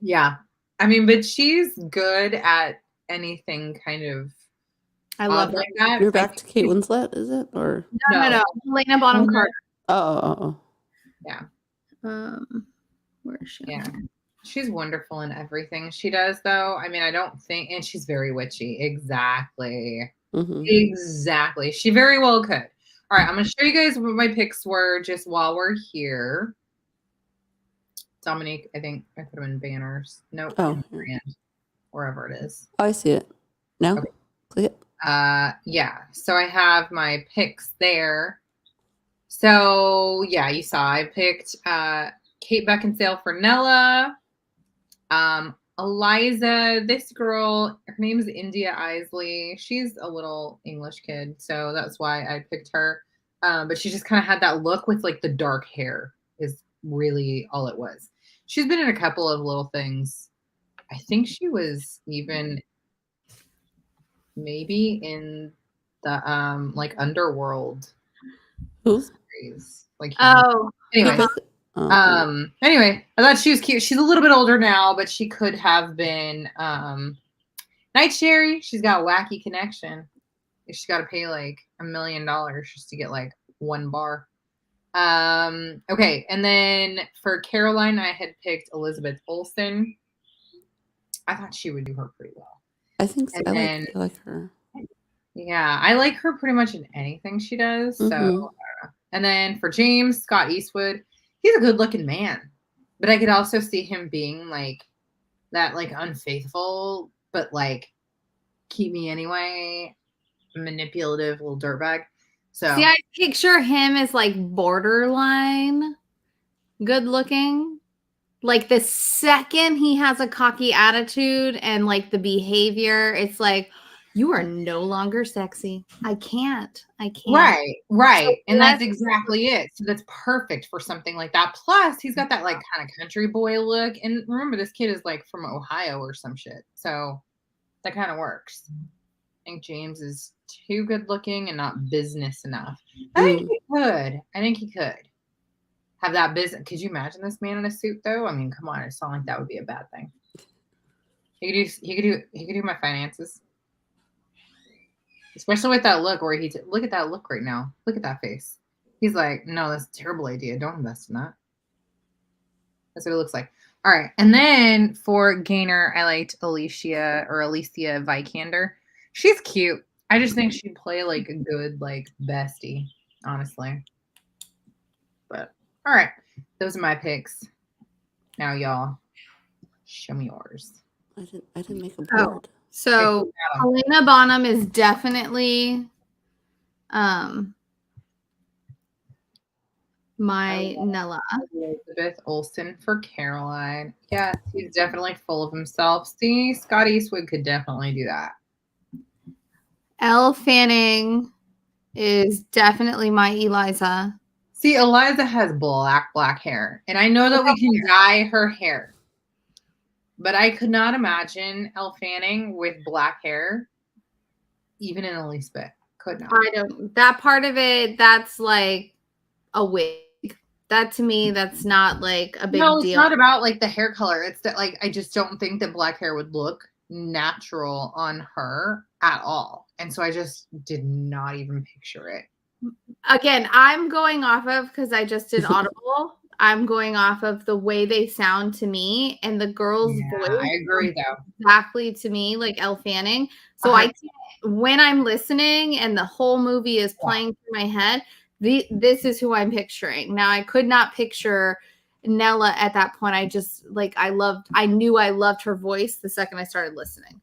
Yeah. I mean, but she's good at anything kind of I love her. like that. You're back to Kate Winslet, is it? Or No. Helena Bonham Carter. Oh. Yeah. Where is she? Yeah. She's wonderful in everything she does, though. I mean, I don't think, and she's very witchy. Exactly. Mm-hmm. Exactly. She very well could. All right, I'm going to show you guys what my picks were just while we're here. Dominique, I think I put them in banners. Nope. Oh, brand, wherever it is. Oh, I see it. No? Okay. Click it. Yeah. So I have my picks there. So yeah, you saw I picked Kate Beckinsale for Nella. Eliza, this girl, her name is India Isley. She's a little English kid, so that's why I picked her. But she just kind of had that look with like the dark hair is really all it was. She's been in a couple of little things. I think she was even maybe in the like Underworld series. Like anyway. Anyway, I thought she was cute. She's a little bit older now, but she could have been Night Sherry. She's got a wacky connection. She's got to pay like $1 million just to get like 1 bar. Okay, and then for Caroline, I had picked Elizabeth Olsen. I thought she would do her pretty well. I think so. I like her. Yeah, I like her pretty much in anything she does. So, I don't know. And then for James, Scott Eastwood, he's a good-looking man, but I could also see him being like that, like unfaithful, but like keep me anyway, manipulative little dirtbag. So see, I picture him as like borderline good-looking. Like the second he has a cocky attitude and like the behavior, it's like, you are no longer sexy. I can't. Right. So and that's exactly it. So that's perfect for something like that. Plus, he's got that like kind of country boy look. And remember, this kid is like from Ohio or some shit. So that kind of works. I think James is too good looking and not business enough. I think he could have that business. Could you imagine this man in a suit though? I mean, come on, it's not like that would be a bad thing. He could do my finances. Especially with that look where look at that look right now. Look at that face. He's like, no, that's a terrible idea. Don't invest in that. That's what it looks like. All right. And then for Gainer, I liked Alicia Vikander. She's cute. I just think she'd play like a good like bestie, honestly. But all right. Those are my picks. Now y'all show me yours. I didn't make a board. So Helena Bonham is definitely my Nella. Elizabeth Olsen for Caroline. Yeah, he's definitely full of himself. See, Scott Eastwood could definitely do that. Elle Fanning is definitely my Eliza. See, Eliza has black hair, and I know that we can dye her hair, but I could not imagine Elle Fanning with black hair, even in a least bit. Could not. I don't. That part of it, that's like a wig. That to me, that's not like a big No, it's deal. not about like the hair color. It's that like I just don't think that black hair would look natural on her at all, and so I just did not even picture it. Again, I'm going off of, because I just did Audible. I'm going off of the way they sound to me, and the girl's voice I agree though. exactly to me like Elle Fanning. So I can't, when I'm listening and the whole movie is playing through my head, this is who I'm picturing. Now I could not picture Nella at that point. I just like I knew I loved her voice the second I started listening.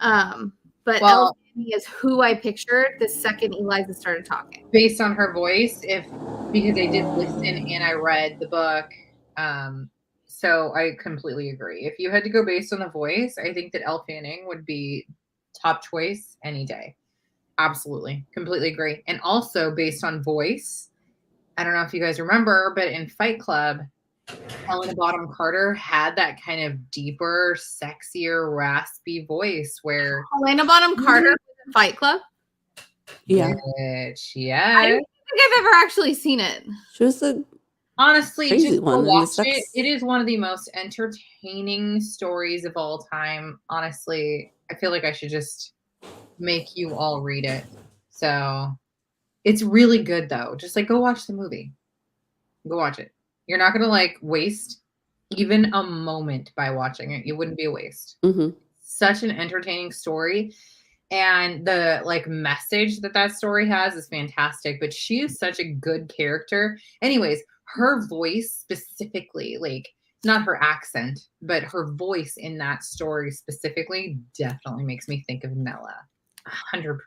But Elle Fanning is who I pictured the second Eliza started talking. Based on her voice, because I did listen and I read the book. So I completely agree. If you had to go based on the voice, I think that Elle Fanning would be top choice any day. Absolutely. Completely agree. And also based on voice, I don't know if you guys remember, but in Fight Club, Helena Bonham Carter had that kind of deeper, sexier, raspy voice where Helena Bonham Carter was in Fight Club. Yeah. Yeah. I don't think I've ever actually seen it. She was the honestly crazy just one go in the watch sex. it. It is one of the most entertaining stories of all time. Honestly, I feel like I should just make you all read it. So it's really good though. Just like go watch the movie. Go watch it. You're not gonna like waste even a moment by watching it. It wouldn't be a waste. Mm-hmm. Such an entertaining story. And the like message that story has is fantastic, but she is such a good character. Anyways, her voice specifically, like not her accent, but her voice in that story specifically definitely makes me think of Nella 100%.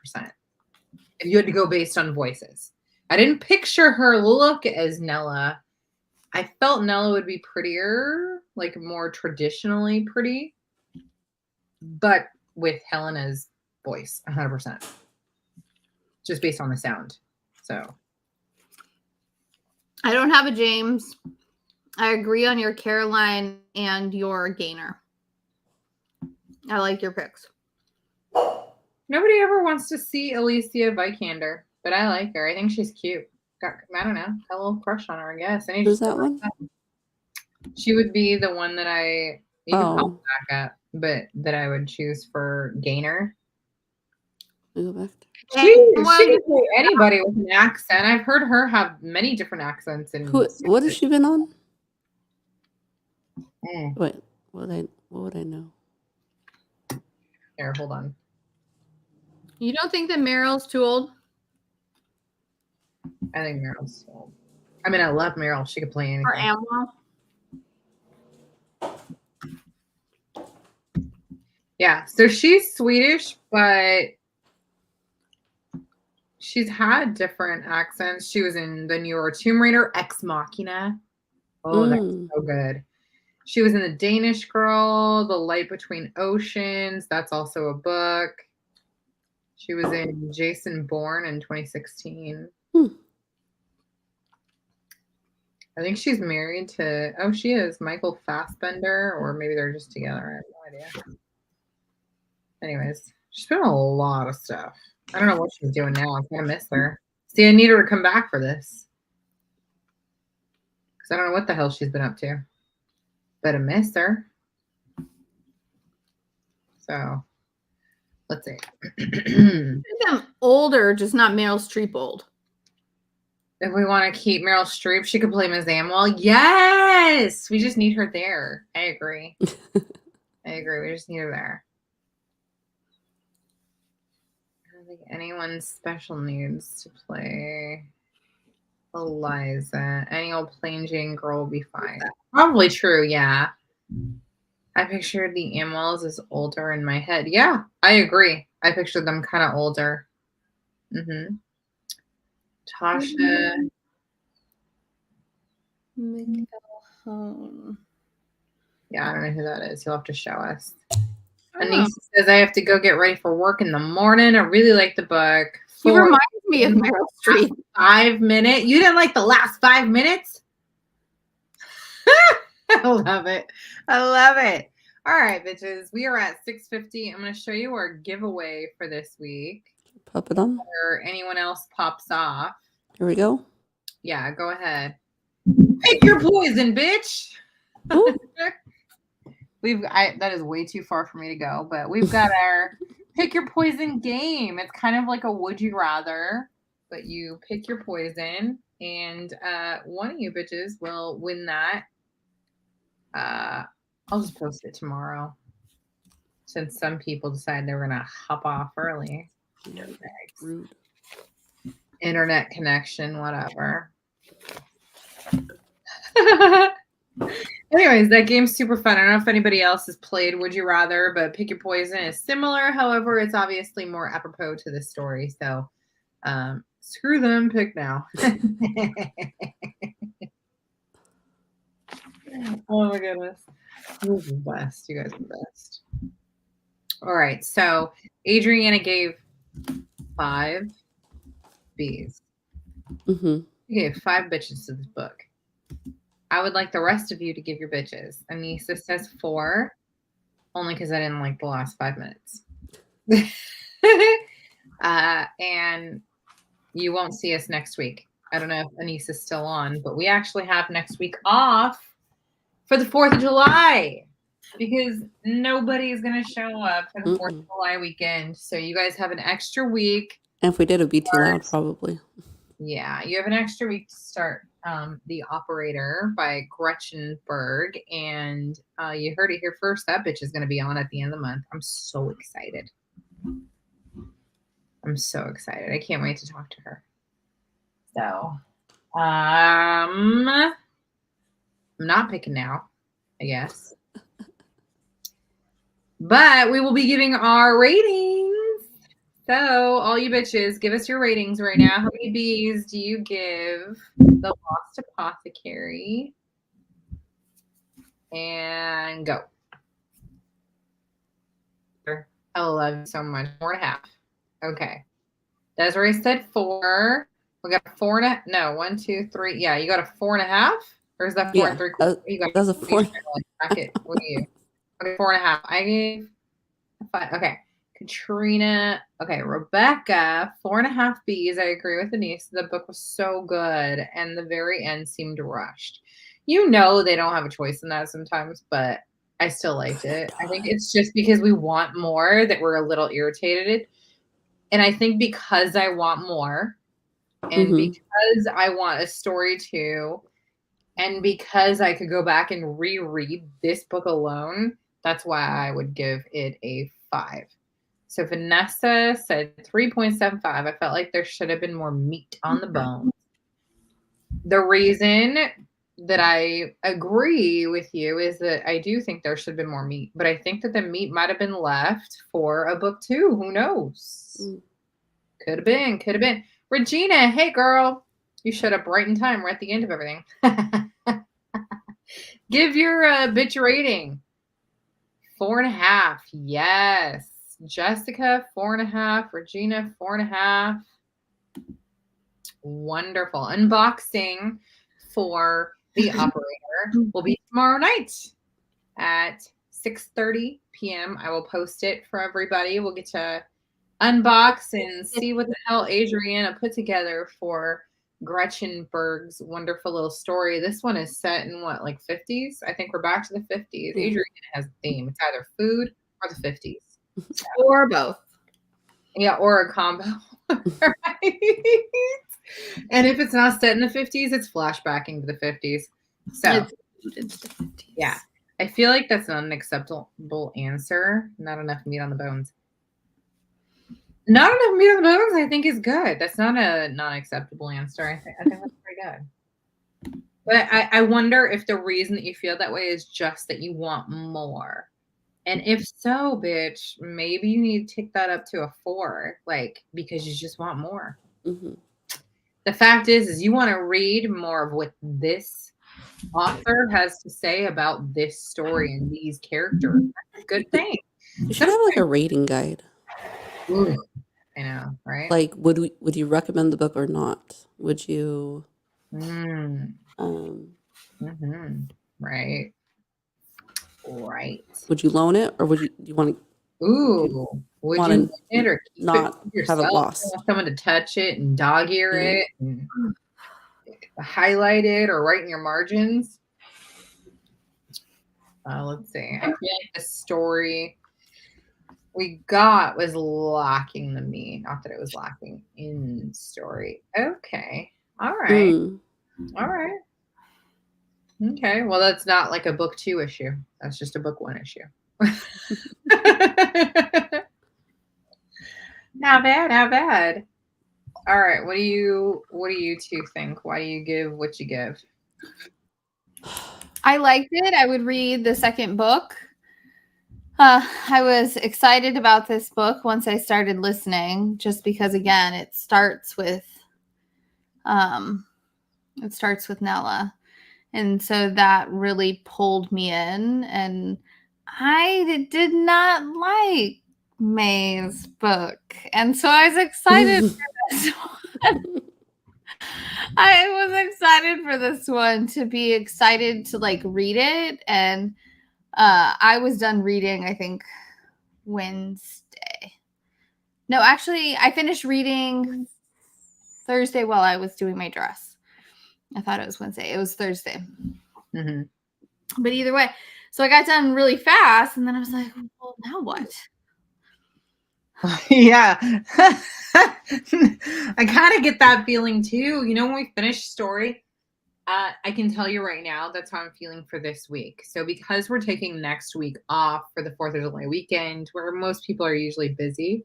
If you had to go based on voices, I didn't picture her look as Nella. I felt Nella would be prettier, like more traditionally pretty, but with Helena's voice 100%, just based on the sound. So I don't have a James. I agree on your Caroline and your Gainer. I like your picks. nobody ever wants to see Alicia Vikander, but I like her. I think she's cute. I don't know, got a little crush on her, I guess. Who's that one? She would be the one that you can pop Oh, back up, but that I would choose for Gainer. we go back. She could play anybody with an accent. I've heard her have many different accents. And What has she been on? Mm. Wait, what would I know? Here, hold on. You don't think that Meryl's too old? I think Meryl's old. I mean, I love Meryl. She could play anything. Or Amwell? Yeah, so she's Swedish, but she's had different accents. She was in the New York Tomb Raider, Ex Machina. Oh, that's so good. She was in The Danish Girl, The Light Between Oceans. That's also a book. She was in Jason Bourne in 2016. I think she's married to, she is, Michael Fassbender, or maybe they're just together. I have no idea. Anyways, she's been in a lot of stuff. I don't know what she's doing now. I'm going to miss her. See, I need her to come back for this. Because I don't know what the hell she's been up to. But I miss her. So, let's see. I'm older, just not Meryl Streep old. If we want to keep Meryl Streep, she could play Ms. Amwell. Yes! We just need her there. I agree. I agree. We just need her there. I don't think anyone special needs to play Eliza. Any old plain Jane girl will be fine. Probably true, yeah. I pictured the Amwells as older in my head. Yeah, I agree. I pictured them kind of older. Mm-hmm. Tasha. Yeah, I don't know who that is. You'll have to show us. Anissa says, I have to go get ready for work in the morning. I really like the book. He reminds me of Meryl Streep. 5 minutes. You didn't like the last 5 minutes? I love it. I love it. All right, bitches. We are at 6:50. I'm going to show you our giveaway for this week. Pop it on. Or anyone else pops off. Here we go. Yeah, go ahead. Pick your poison, bitch. That is way too far for me to go, but we've got our pick your poison game. It's kind of like a would you rather, but you pick your poison, and one of you bitches will win that. I'll just post it tomorrow, since some people decide they're gonna hop off early. Rude. Internet connection, whatever. Anyways, that game's super fun. I don't know if anybody else has played Would You Rather, but Pick Your Poison is similar. However, it's obviously more apropos to the story. So screw them, pick now. Oh my goodness. You guys are the best. You guys are the best. All right. So Adriana gave 5 B's. Mm-hmm. You gave 5 bitches to this book. I would like the rest of you to give your bitches. Anissa says 4, only because I didn't like the last 5 minutes. And you won't see us next week. I don't know if Anissa's still on, but we actually have next week off for the 4th of July because nobody is going to show up for the 4th of July weekend. So you guys have an extra week. And if we did, it'd be too loud, probably. Yeah, you have an extra week to start The Operator by Gretchen Berg. And you heard it here first. That bitch is going to be on at the end of the month. I'm so excited. I'm so excited. I can't wait to talk to her. So, I'm not picking now, I guess. But we will be giving our ratings. So, all you bitches, give us your ratings right now. How many B's do you give The Lost Apothecary? And go. I love you so much. 4.5. Okay. Desiree said 4. We got a 4.5. No, 1, 2, 3. Yeah, you got a 4.5? Or is that 4 and 3/4? You got that's a 4. Bracket. What are you? Okay, 4.5. I gave a 5. Okay. Katrina. Okay, Rebecca, 4.5 B's. I agree with Denise. The book was so good, and the very end seemed rushed. You know they don't have a choice in that sometimes, but I still liked it. I think it's just because we want more that we're a little irritated. And I think because I want more, and because I want a story too, and because I could go back and reread this book alone, that's why I would give it a 5. So Vanessa said 3.75. I felt like there should have been more meat on the bone. The reason that I agree with you is that I do think there should have been more meat, but I think that the meat might have been left for a book 2. Who knows? Could have been. Could have been. Regina, hey girl. You showed up right in time. We're at the end of everything. Give your bitch rating. 4.5. Yes. Jessica, 4.5. Regina, 4.5. Wonderful. Unboxing for The Operator will be tomorrow night at 6:30 p.m. I will post it for everybody. We'll get to unbox and see what the hell Adriana put together for Gretchen Berg's wonderful little story. This one is set in what, like 50s? I think we're back to the 50s. Adriana has a theme. It's either food or the 50s. Or both. Yeah, or a combo. Right? And if it's not set in the 50s, it's flashbacking to the 50s. So, it's the 50s. Yeah. I feel like that's an unacceptable answer. Not enough meat on the bones. Not enough meat on the bones, I think, is good. That's not a non-acceptable answer. I think that's pretty good. But I wonder if the reason that you feel that way is just that you want more. And if so, bitch, maybe you need to take that up to a 4, like, because you just want more. The fact is you want to read more of what this author has to say about this story and these characters. That's a good thing. You should have like a rating guide. Ooh, I know, right? Like, would you recommend the book or not? Would you Mm. um Mm-hmm. Right. Right. would you loan it, or would you want to Ooh. Would you want loan it or keep not it for have it yourself? You lost? want someone to touch it and dog ear Yeah. it and highlight it or write in your margins? Let's see. I feel like the story we got was lacking the meat. Not that it was lacking in story. Okay. All right. All right. Okay. Well, that's not like a book 2 issue. That's just a book 1 issue. Not bad. Not bad. All right. What do you two think? Why do you give what you give? I liked it. I would read the second book. I was excited about this book once I started listening, just because again, it starts with Nella. And so that really pulled me in. And I did not like May's book. And so I was excited for this one. I was excited for this one to be excited to like read it. And I was done reading, I think, Wednesday. No, actually, I finished reading Thursday while I was doing my dress. I thought it was Wednesday. It was Thursday. Mm-hmm. But either way, so I got done really fast, and then I was like, well, now what? Yeah. I kind of get that feeling too. You know, when we finish story, I can tell you right now that's how I'm feeling for this week. So because we're taking next week off for the 4th of July weekend, where most people are usually busy,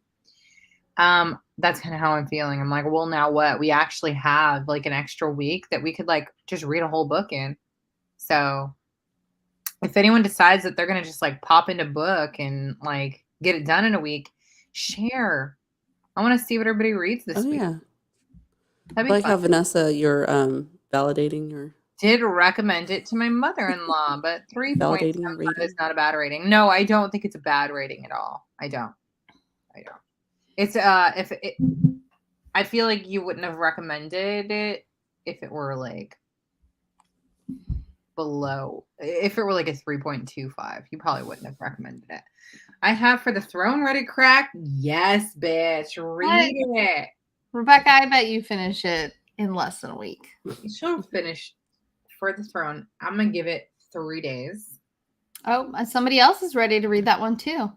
that's kind of how I'm feeling. I'm like, well, now what? We actually have like an extra week that we could like just read a whole book in. So if anyone decides that they're going to just like pop into book and like get it done in a week, share. I want to see what everybody reads this Oh week. yeah. That'd I be like fun. how Vanessa, you're validating your Did recommend it to my mother-in-law, but 3 points validating your is rating. not a bad rating. No, I don't think it's a bad rating at all. I don't. It's if it, I feel like you wouldn't have recommended it if it were like below. If it were like a 3.25, you probably wouldn't have recommended it. I have For the Throne ready crack. Yes, bitch. Read it. Rebecca, I bet you finish it in less than a week. You should have finished For the Throne. I'm gonna give it 3 days. Oh, somebody else is ready to read that one too.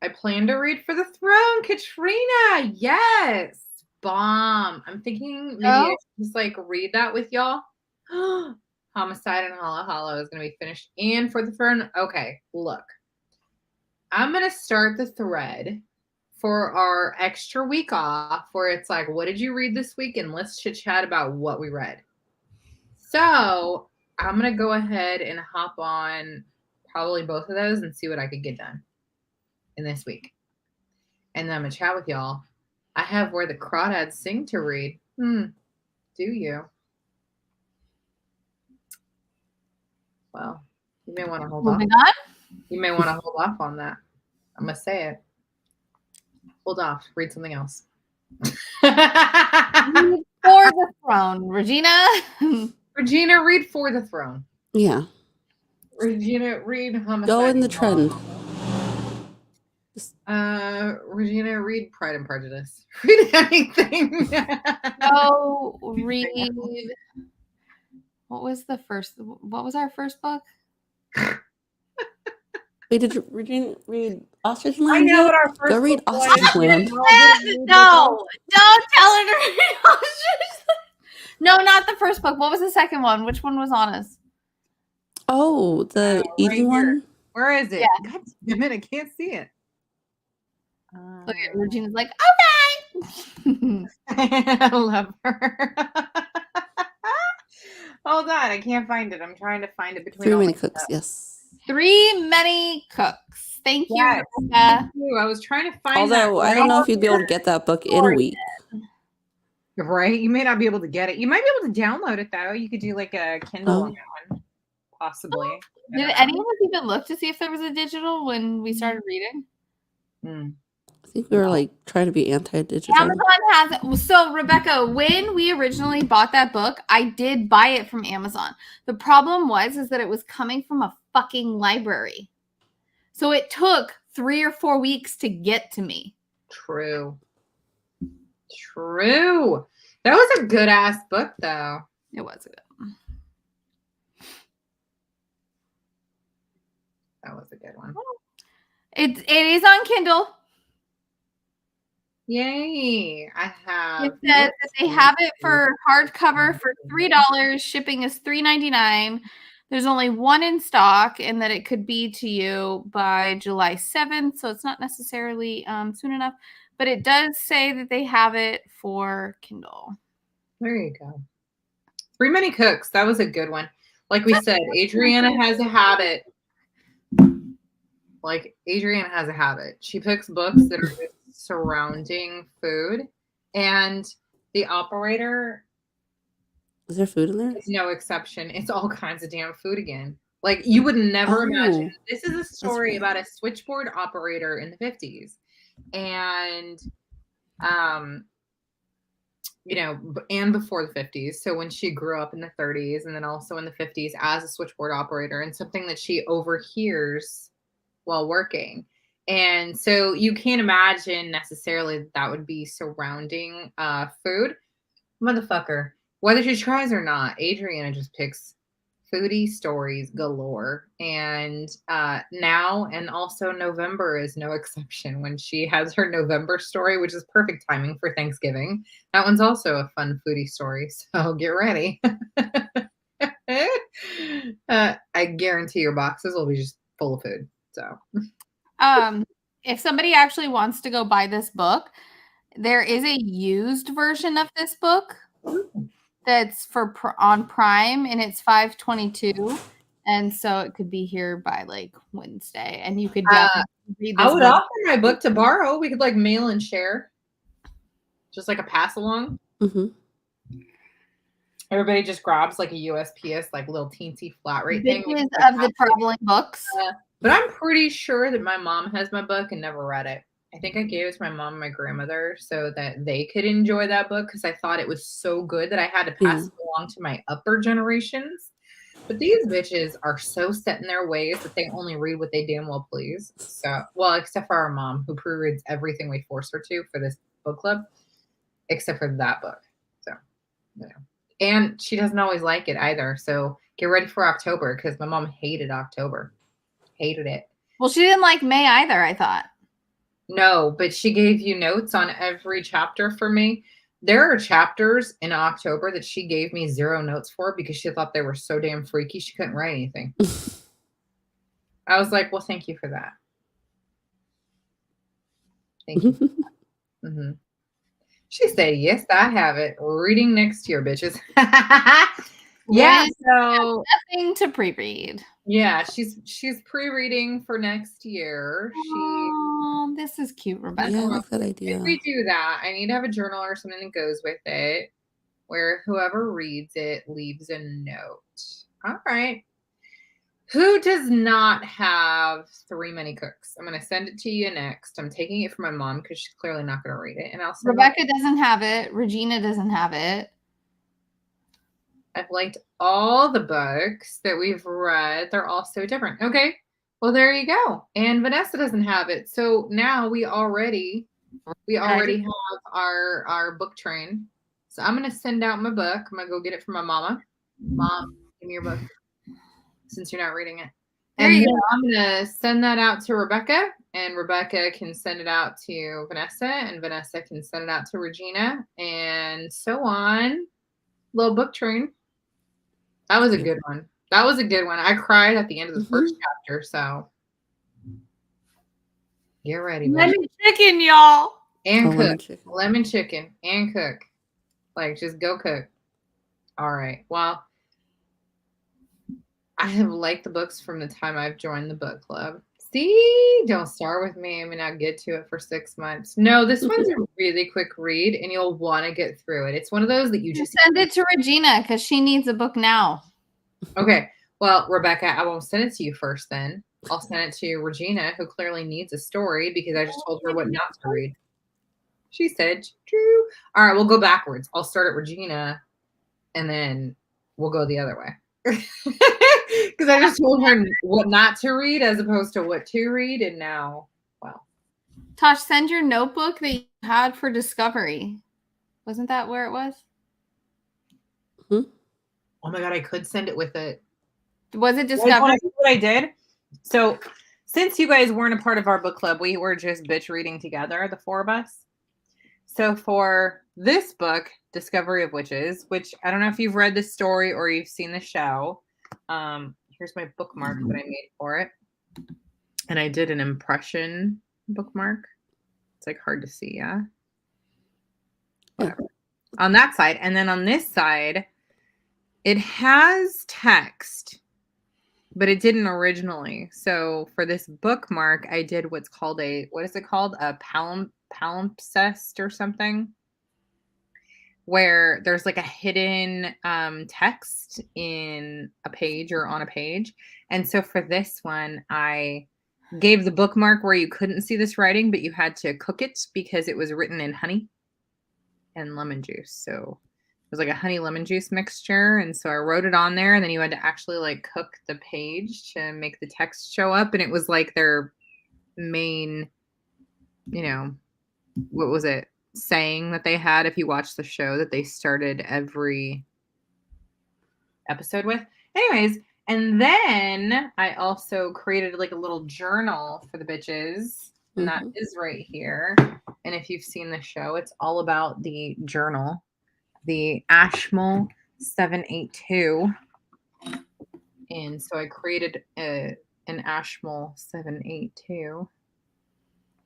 I plan to read For the Throne, Katrina. Yes. Bomb. I'm thinking maybe I should just like read that with y'all. Homicide and Hollow Hollow is going to be finished. And For the Throne. Okay, look. I'm going to start the thread for our extra week off where it's like, what did you read this week? And let's chit chat about what we read. So I'm going to go ahead and hop on probably both of those and see what I could get done in this week. And then I'm going to chat with y'all. I have Where the Crawdads Sing to read. Do you? Well, you may want to hold off. Moving on. You may want to hold off on that. I'm going to say it. Hold off. Read something else. Read For the Throne. Regina. Regina, read For the Throne. Yeah. Regina, read Homicide. Go in the trend. Regina, read Pride and Prejudice. Read anything. Go read. What was our first book? Wait, did Regina read Ostrich I Land know yet? what our first Go read book was. Ostrich Land. No, don't tell her to read Ostrich. No, not the first book. What was the second one? Which one was on us? Oh, the eating right here. one? Where is it? Yeah. God damn it, I can't see it. Look at Regina's like, okay. I love her. Hold on, I can't find it. I'm trying to find it between 3 all Many my Cooks, stuff. yes. 3 Many Cooks. Thank you, Yes. Rebecca. Thank you. I was trying to find Although, that. I don't know if you'd be able to get that book in a week. Right? You may not be able to get it. You might be able to download it, though. You could do like a Kindle on that one. Possibly. Did any of us even look to see if there was a digital when we started reading? I think we were like trying to be anti-digital. Amazon has it. So, Rebecca, when we originally bought that book, I did buy it from Amazon. The problem is that it was coming from a fucking library. So it took 3 or 4 weeks to get to me. True. That was a good ass book, though. It was a good one. That was a good one. It is on Kindle. Yay! I have. It says that they have it for hardcover for $3. Shipping is $3.99. There's only one in stock, and that it could be to you by July 7th. So it's not necessarily soon enough, but it does say that they have it for Kindle. There you go. Three Many Cooks. That was a good one. Like we said, Adriana has a habit. She picks books that are just surrounding food, and The Operator Is there food in there? is no exception. It's all kinds of damn food again. Like you would never imagine. This is a story about a switchboard operator in the 50s, and and before the 50s. So when she grew up in the 30s, and then also in the 50s as a switchboard operator, and something that she overhears while working. And so you can't imagine necessarily that would be surrounding food. Motherfucker. Whether she tries or not, Adriana just picks foodie stories galore. And now, and also November is no exception when she has her November story, which is perfect timing for Thanksgiving. That one's also a fun foodie story. So get ready. I guarantee your boxes will be just full of food. So, if somebody actually wants to go buy this book, there is a used version of this book that's on Prime, and it's $5.22, and so it could be here by like Wednesday, and you could definitely read this. I would offer my book to borrow. We could like mail and share, just like a pass along. Mm-hmm. Everybody just grabs like a USPS, like little teensy flat rate thing. Of the traveling books. But I'm pretty sure that my mom has my book and never read it. I think I gave it to my mom and my grandmother so that they could enjoy that book because I thought it was so good that I had to pass it along to my upper generations. But these bitches are so set in their ways that they only read what they damn well please. So, well, except for our mom, who pre-reads everything we force her to for this book club, except for that book. So, and she doesn't always like it either. So get ready for October because my mom hated October. Hated it. Well, she didn't like May either, I thought. No, but she gave you notes on every chapter for me. There are chapters in October that she gave me 0 notes for because she thought they were so damn freaky she couldn't write anything. I was like, well, thank you for that. Thank you. Mm-hmm. She said, yes, I have it. Reading next year, bitches. Yeah, so nothing to pre-read. Yeah, she's pre-reading for next year. This is cute, Rebecca. Yeah, I like that idea. If we do that, I need to have a journal or something that goes with it, where whoever reads it leaves a note. All right. Who does not have Three Many Cooks? I'm going to send it to you next. I'm taking it from my mom because she's clearly not going to read it, and Rebecca doesn't have it. Regina doesn't have it. I've liked all the books that we've read. They're all so different. Okay. Well, there you go. And Vanessa doesn't have it. So now we already have our book train. So I'm going to send out my book. I'm going to go get it from my mama. Mom, give me your book since you're not reading it. And then I'm going to send that out to Rebecca, and Rebecca can send it out to Vanessa, and Vanessa can send it out to Regina, and so on. Little book train. That was a good one. I cried at the end of the first chapter, so get ready. Lemon chicken, y'all. And cook. Lemon chicken and cook. Like, just go cook. All right. Well, I have liked the books from the time I've joined the book club. See, don't start with me. I may not get to it for 6 months. No, this one's a really quick read, and you'll want to get through it. It's one of those that you just send it to Regina because she needs a book now. Okay. Well, Rebecca, I won't send it to you first then. I'll send it to Regina, who clearly needs a story because I just told her what not to read. She said, true. All right, we'll go backwards. I'll start at Regina and then we'll go the other way. Because I just told her what not to read as opposed to what to read. And now, well. Tosh, send your notebook that you had for Discovery. Wasn't that where it was? Oh my God, I could send it with it. Was it You guys Discovery? wanna see what I did? So since you guys weren't a part of our book club, we were just bitch reading together, the four of us. So for this book, Discovery of Witches, which I don't know if you've read the story or you've seen the show. Here's my bookmark that I made for it. And I did an impression bookmark. It's like hard to see, yeah? Whatever. On that side. And then on this side, it has text, but it didn't originally. So for this bookmark, I did what's called a palimpsest or something, where there's like a hidden text in a page or on a page. And so for this one, I gave the bookmark where you couldn't see this writing, but you had to cook it because it was written in honey and lemon juice. So it was like a honey lemon juice mixture. And so I wrote it on there, and then you had to actually like cook the page to make the text show up. And it was like their main, what was it? Saying that they had, if you watch the show, that they started every episode with. Anyways, and then I also created like a little journal for the bitches, and that is right here. And if you've seen the show, it's all about the journal, the Ashmole 782. And so I created an Ashmole 782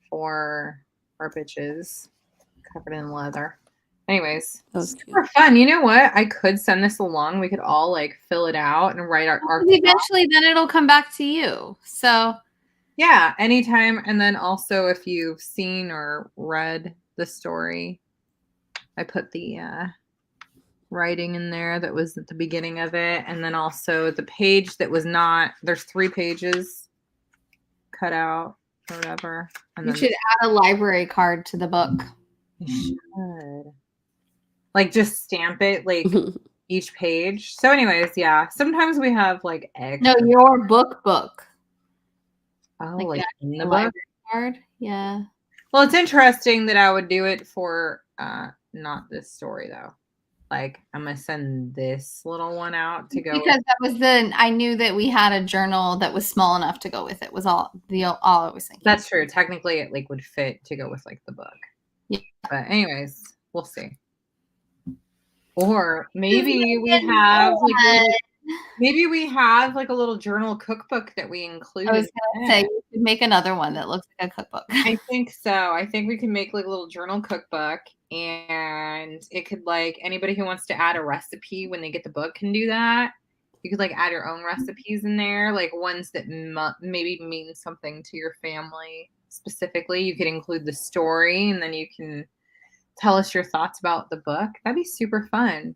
for our bitches, covered in leather. Anyways, super fun. You know what? I could send this along. We could all like fill it out and write our eventually then it'll come back to you. So yeah, anytime. And then also if you've seen or read the story, I put the writing in there that was at the beginning of it. And then also the page that was not, there's 3 pages cut out or whatever. And you then should add a library card to the book. I should. Like just stamp it like each page. So anyways, yeah. Sometimes we have like No, your book. Oh, like in the library book? card. Yeah. Well, it's interesting that I would do it for not this story though. Like I'm gonna send this little one out to go because that was I knew that we had a journal that was small enough to go with it. Was all I was thinking. That's true. Technically, it like would fit to go with like the book. Yeah. But anyways, we'll see. Or maybe we have like a little journal cookbook that we include. I was gonna say you could make another one that looks like a cookbook. I think so. I think we can make like a little journal cookbook, and it could like anybody who wants to add a recipe when they get the book can do that. You could like add your own recipes in there, like ones that maybe mean something to your family specifically. You could include the story, and then you can tell us your thoughts about the book. That'd be super fun.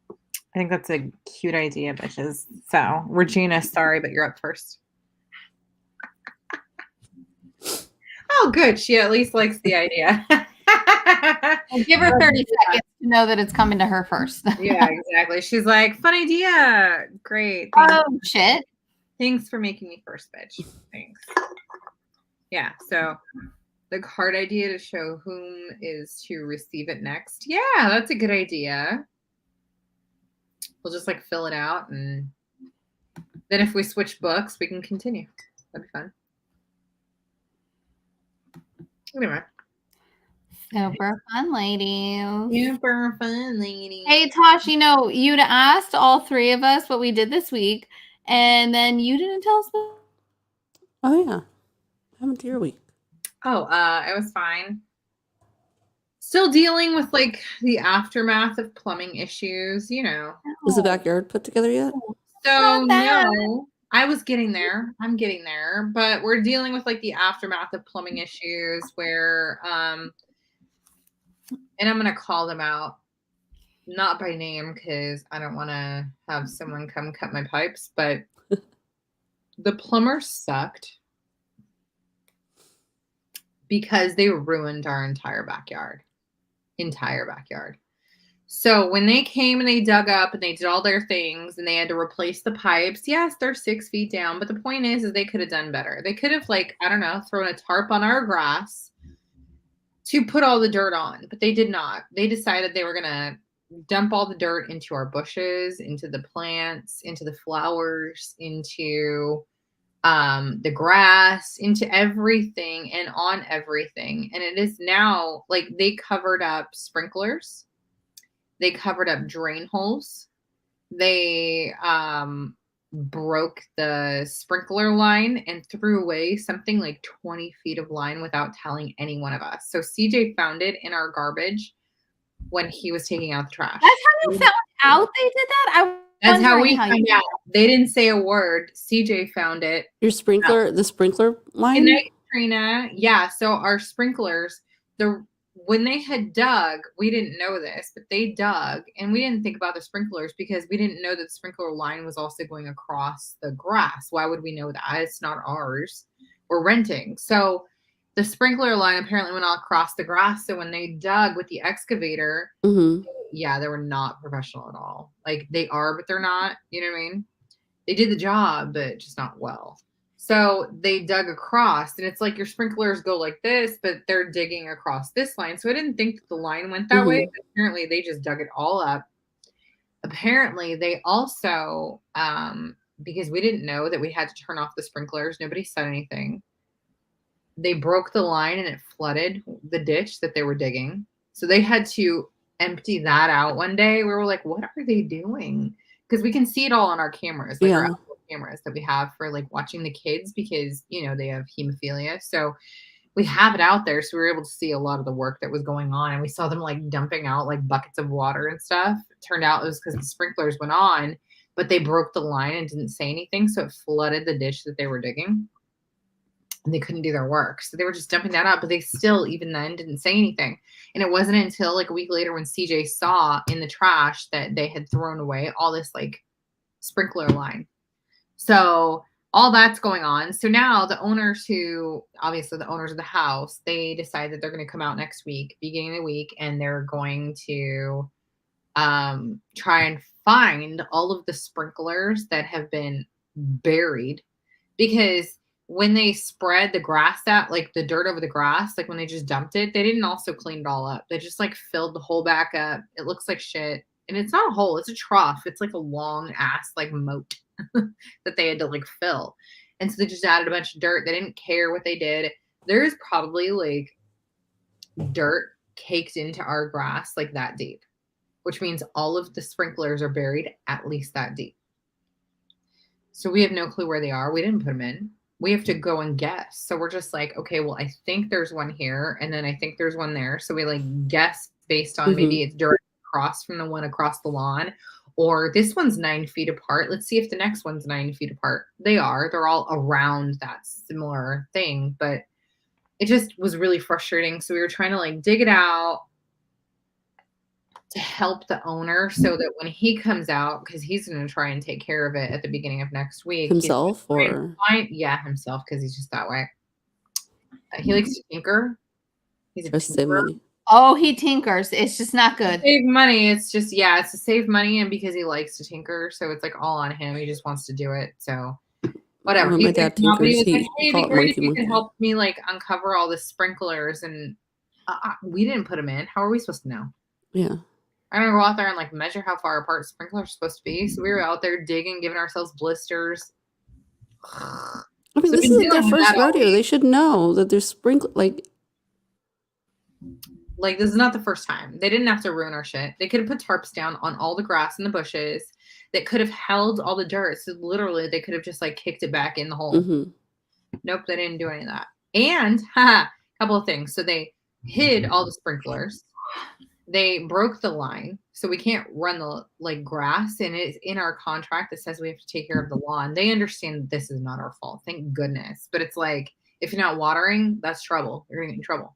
I think that's a cute idea, bitches. So, Regina, sorry, but you're up first. Oh, good. She at least likes the idea. I'll give her 30 seconds to know that it's coming to her first. Yeah, exactly. She's like, fun idea. Great. Shit. Thanks for making me first, bitch. Thanks. Yeah, so the card idea to show whom is to receive it next. Yeah, that's a good idea. We'll just like fill it out, and then if we switch books, we can continue. That'd be fun. Anyway. Super fun, ladies. Super fun, lady. Hey, Tosh, you'd asked all 3 of us what we did this week, and then you didn't tell us. Oh, yeah. How was your week? Oh, it was fine. Still dealing with like the aftermath of plumbing issues, Is the backyard put together yet? So no, I was getting there. I'm getting there, but we're dealing with like the aftermath of plumbing issues where, and I'm gonna call them out, not by name because I don't want to have someone come cut my pipes, but The plumber sucked because they ruined our entire backyard. So when they came and they dug up and they did all their things and they had to replace the pipes, yes, they're 6 feet down. But the point is they could have done better. They could have, like, I don't know, thrown a tarp on our grass to put all the dirt on, but they did not. They decided they were going to dump all the dirt into our bushes, into the plants, into the flowers, into the grass, into everything and on everything. And it is now, like, they covered up sprinklers. They covered up drain holes. They broke the sprinkler line and threw away something like 20 feet of line without telling any one of us. So CJ found it in our garbage when he was taking out the trash. That's how you found out they did that? That's how we found out. They didn't say a word. CJ found it. Your sprinkler, the sprinkler line? Good night, Trina. Yeah, so our sprinklers, when they had dug, we didn't know this, but they dug, and we didn't think about the sprinklers because we didn't know that the sprinkler line was also going across the grass. Why would we know that? It's not ours. We're renting. So the sprinkler line apparently went all across the grass. So when they dug with the excavator, yeah, they were not professional at all. Like, they are, but they're not. You know what I mean? They did the job, but just not well. So they dug across, and it's like your sprinklers go like this, but they're digging across this line. So I didn't think that the line went that way, but apparently they just dug it all up. Apparently they also, because we didn't know that we had to turn off the sprinklers, nobody said anything. They broke the line and it flooded the ditch that they were digging. So they had to empty that out one day. We were like, what are they doing? Because we can see it all on our cameras, like our cameras that we have for, like, watching the kids, because, you know, they have hemophilia. So we have it out there. So we were able to see a lot of the work that was going on, and we saw them, like, dumping out, like, buckets of water and stuff. It turned out it was because the sprinklers went on, but they broke the line and didn't say anything. So it flooded the ditch that they were digging, and they couldn't do their work. So they were just dumping that out, but they still, even then, didn't say anything. And it wasn't until, like, a week later when CJ saw in the trash that they had thrown away all this, like, sprinkler line. So all that's going on. So now the owners obviously the owners of the house, they decide that they're going to come out next week, beginning of the week, and they're going to try and find all of the sprinklers that have been buried, because when they spread the grass out, like the dirt over the grass, like when they just dumped it, they didn't also clean it all up. They just, like, filled the hole back up. It looks like shit. And it's not a hole, it's a trough. It's like a long ass, like, moat that they had to, like, fill. And so they just added a bunch of dirt. They didn't care what they did. There's probably, like, dirt caked into our grass, like, that deep, which means all of the sprinklers are buried at least that deep. So we have no clue where they are. We didn't put them in. We have to go and guess. So we're just like, okay, well, I think there's one here, and then I think there's one there. So we, like, guess based on maybe it's dirt across from the one across the lawn, or this one's 9 feet apart. Let's see if the next one's 9 feet apart. They are. They're all around that similar thing, but it just was really frustrating. So we were trying to, like, dig it out to help the owner so that when he comes out, because he's going to try and take care of it at the beginning of next week. Himself, or? Himself, because he's just that way. He likes to tinker. He's a tinkerer. Oh, he tinkers. It's just not good. Save money. It's just, it's to save money, and because he likes to tinker, so it's, like, all on him. He just wants to do it. So whatever. When my dad tinkers, he was like, hey, it'd be great if you could help me, like, uncover all the sprinklers, and we didn't put them in. How are we supposed to know? Yeah. I'm gonna go out there and, like, measure how far apart sprinklers are supposed to be. So we were out there digging, giving ourselves blisters. I mean, this isn't their first rodeo. They should know that there's sprinkler, like, this is not the first time. They didn't have to ruin our shit. They could have put tarps down on all the grass and the bushes that could have held all the dirt. So literally they could have just, like, kicked it back in the hole. Nope, they didn't do any of that. And a couple of things. So they hid all the sprinklers. They broke the line, so we can't run the, like, grass, and it's in our contract that says we have to take care of the lawn. They understand that this is not our fault, thank goodness. But it's like, if you're not watering, that's trouble. You're gonna get in trouble.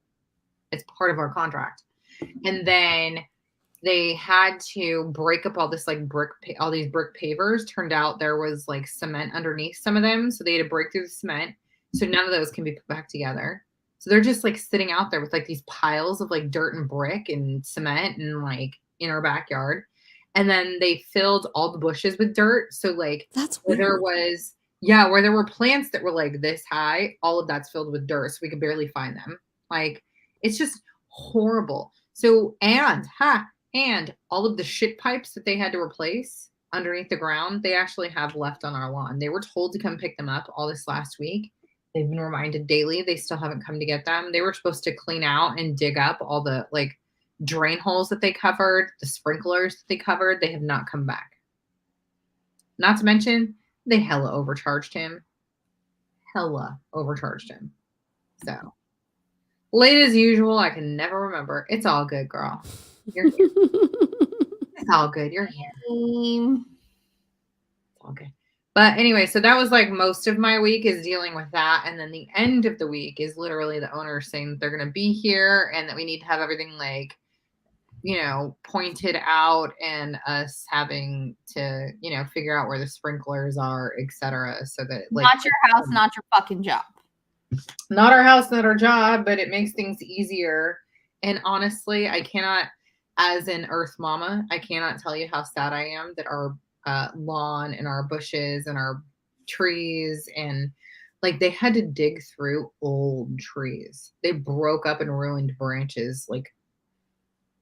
It's part of our contract. And then they had to break up all this like all these brick pavers. Turned out there was like cement underneath some of them, so they had to break through the cement. So none of those can be put back together. So they're just like sitting out there with like these piles of like dirt and brick and cement and like in our backyard. And then they filled all the bushes with dirt. So like That's where there weird. was where there were plants that were like this high, all of that's filled with dirt. So we could barely find them. Like it's just horrible. So and all of the shit pipes that they had to replace underneath the ground, they actually have left on our lawn. They were told to come pick them up all this last week. They've been reminded daily. They still haven't come to get them. They were supposed to clean out and dig up all the like drain holes that they covered, the sprinklers that they covered. They have not come back. Not to mention, they hella overcharged him. So, late as usual, I can never remember. It's all good, girl. You're here. It's all good. You're here. It's all good. But anyway, so that was like most of my week is dealing with that. And then the end of the week is literally the owner saying that they're going to be here and that we need to have everything like, pointed out and us having to, figure out where the sprinklers are, etc. So that like not your house, not your fucking job. Not our house, not our job, but it makes things easier. And honestly, I cannot, as an earth mama, I cannot tell you how sad I am that our lawn and our bushes and our trees and like they had to dig through old trees. They broke up and ruined branches. Like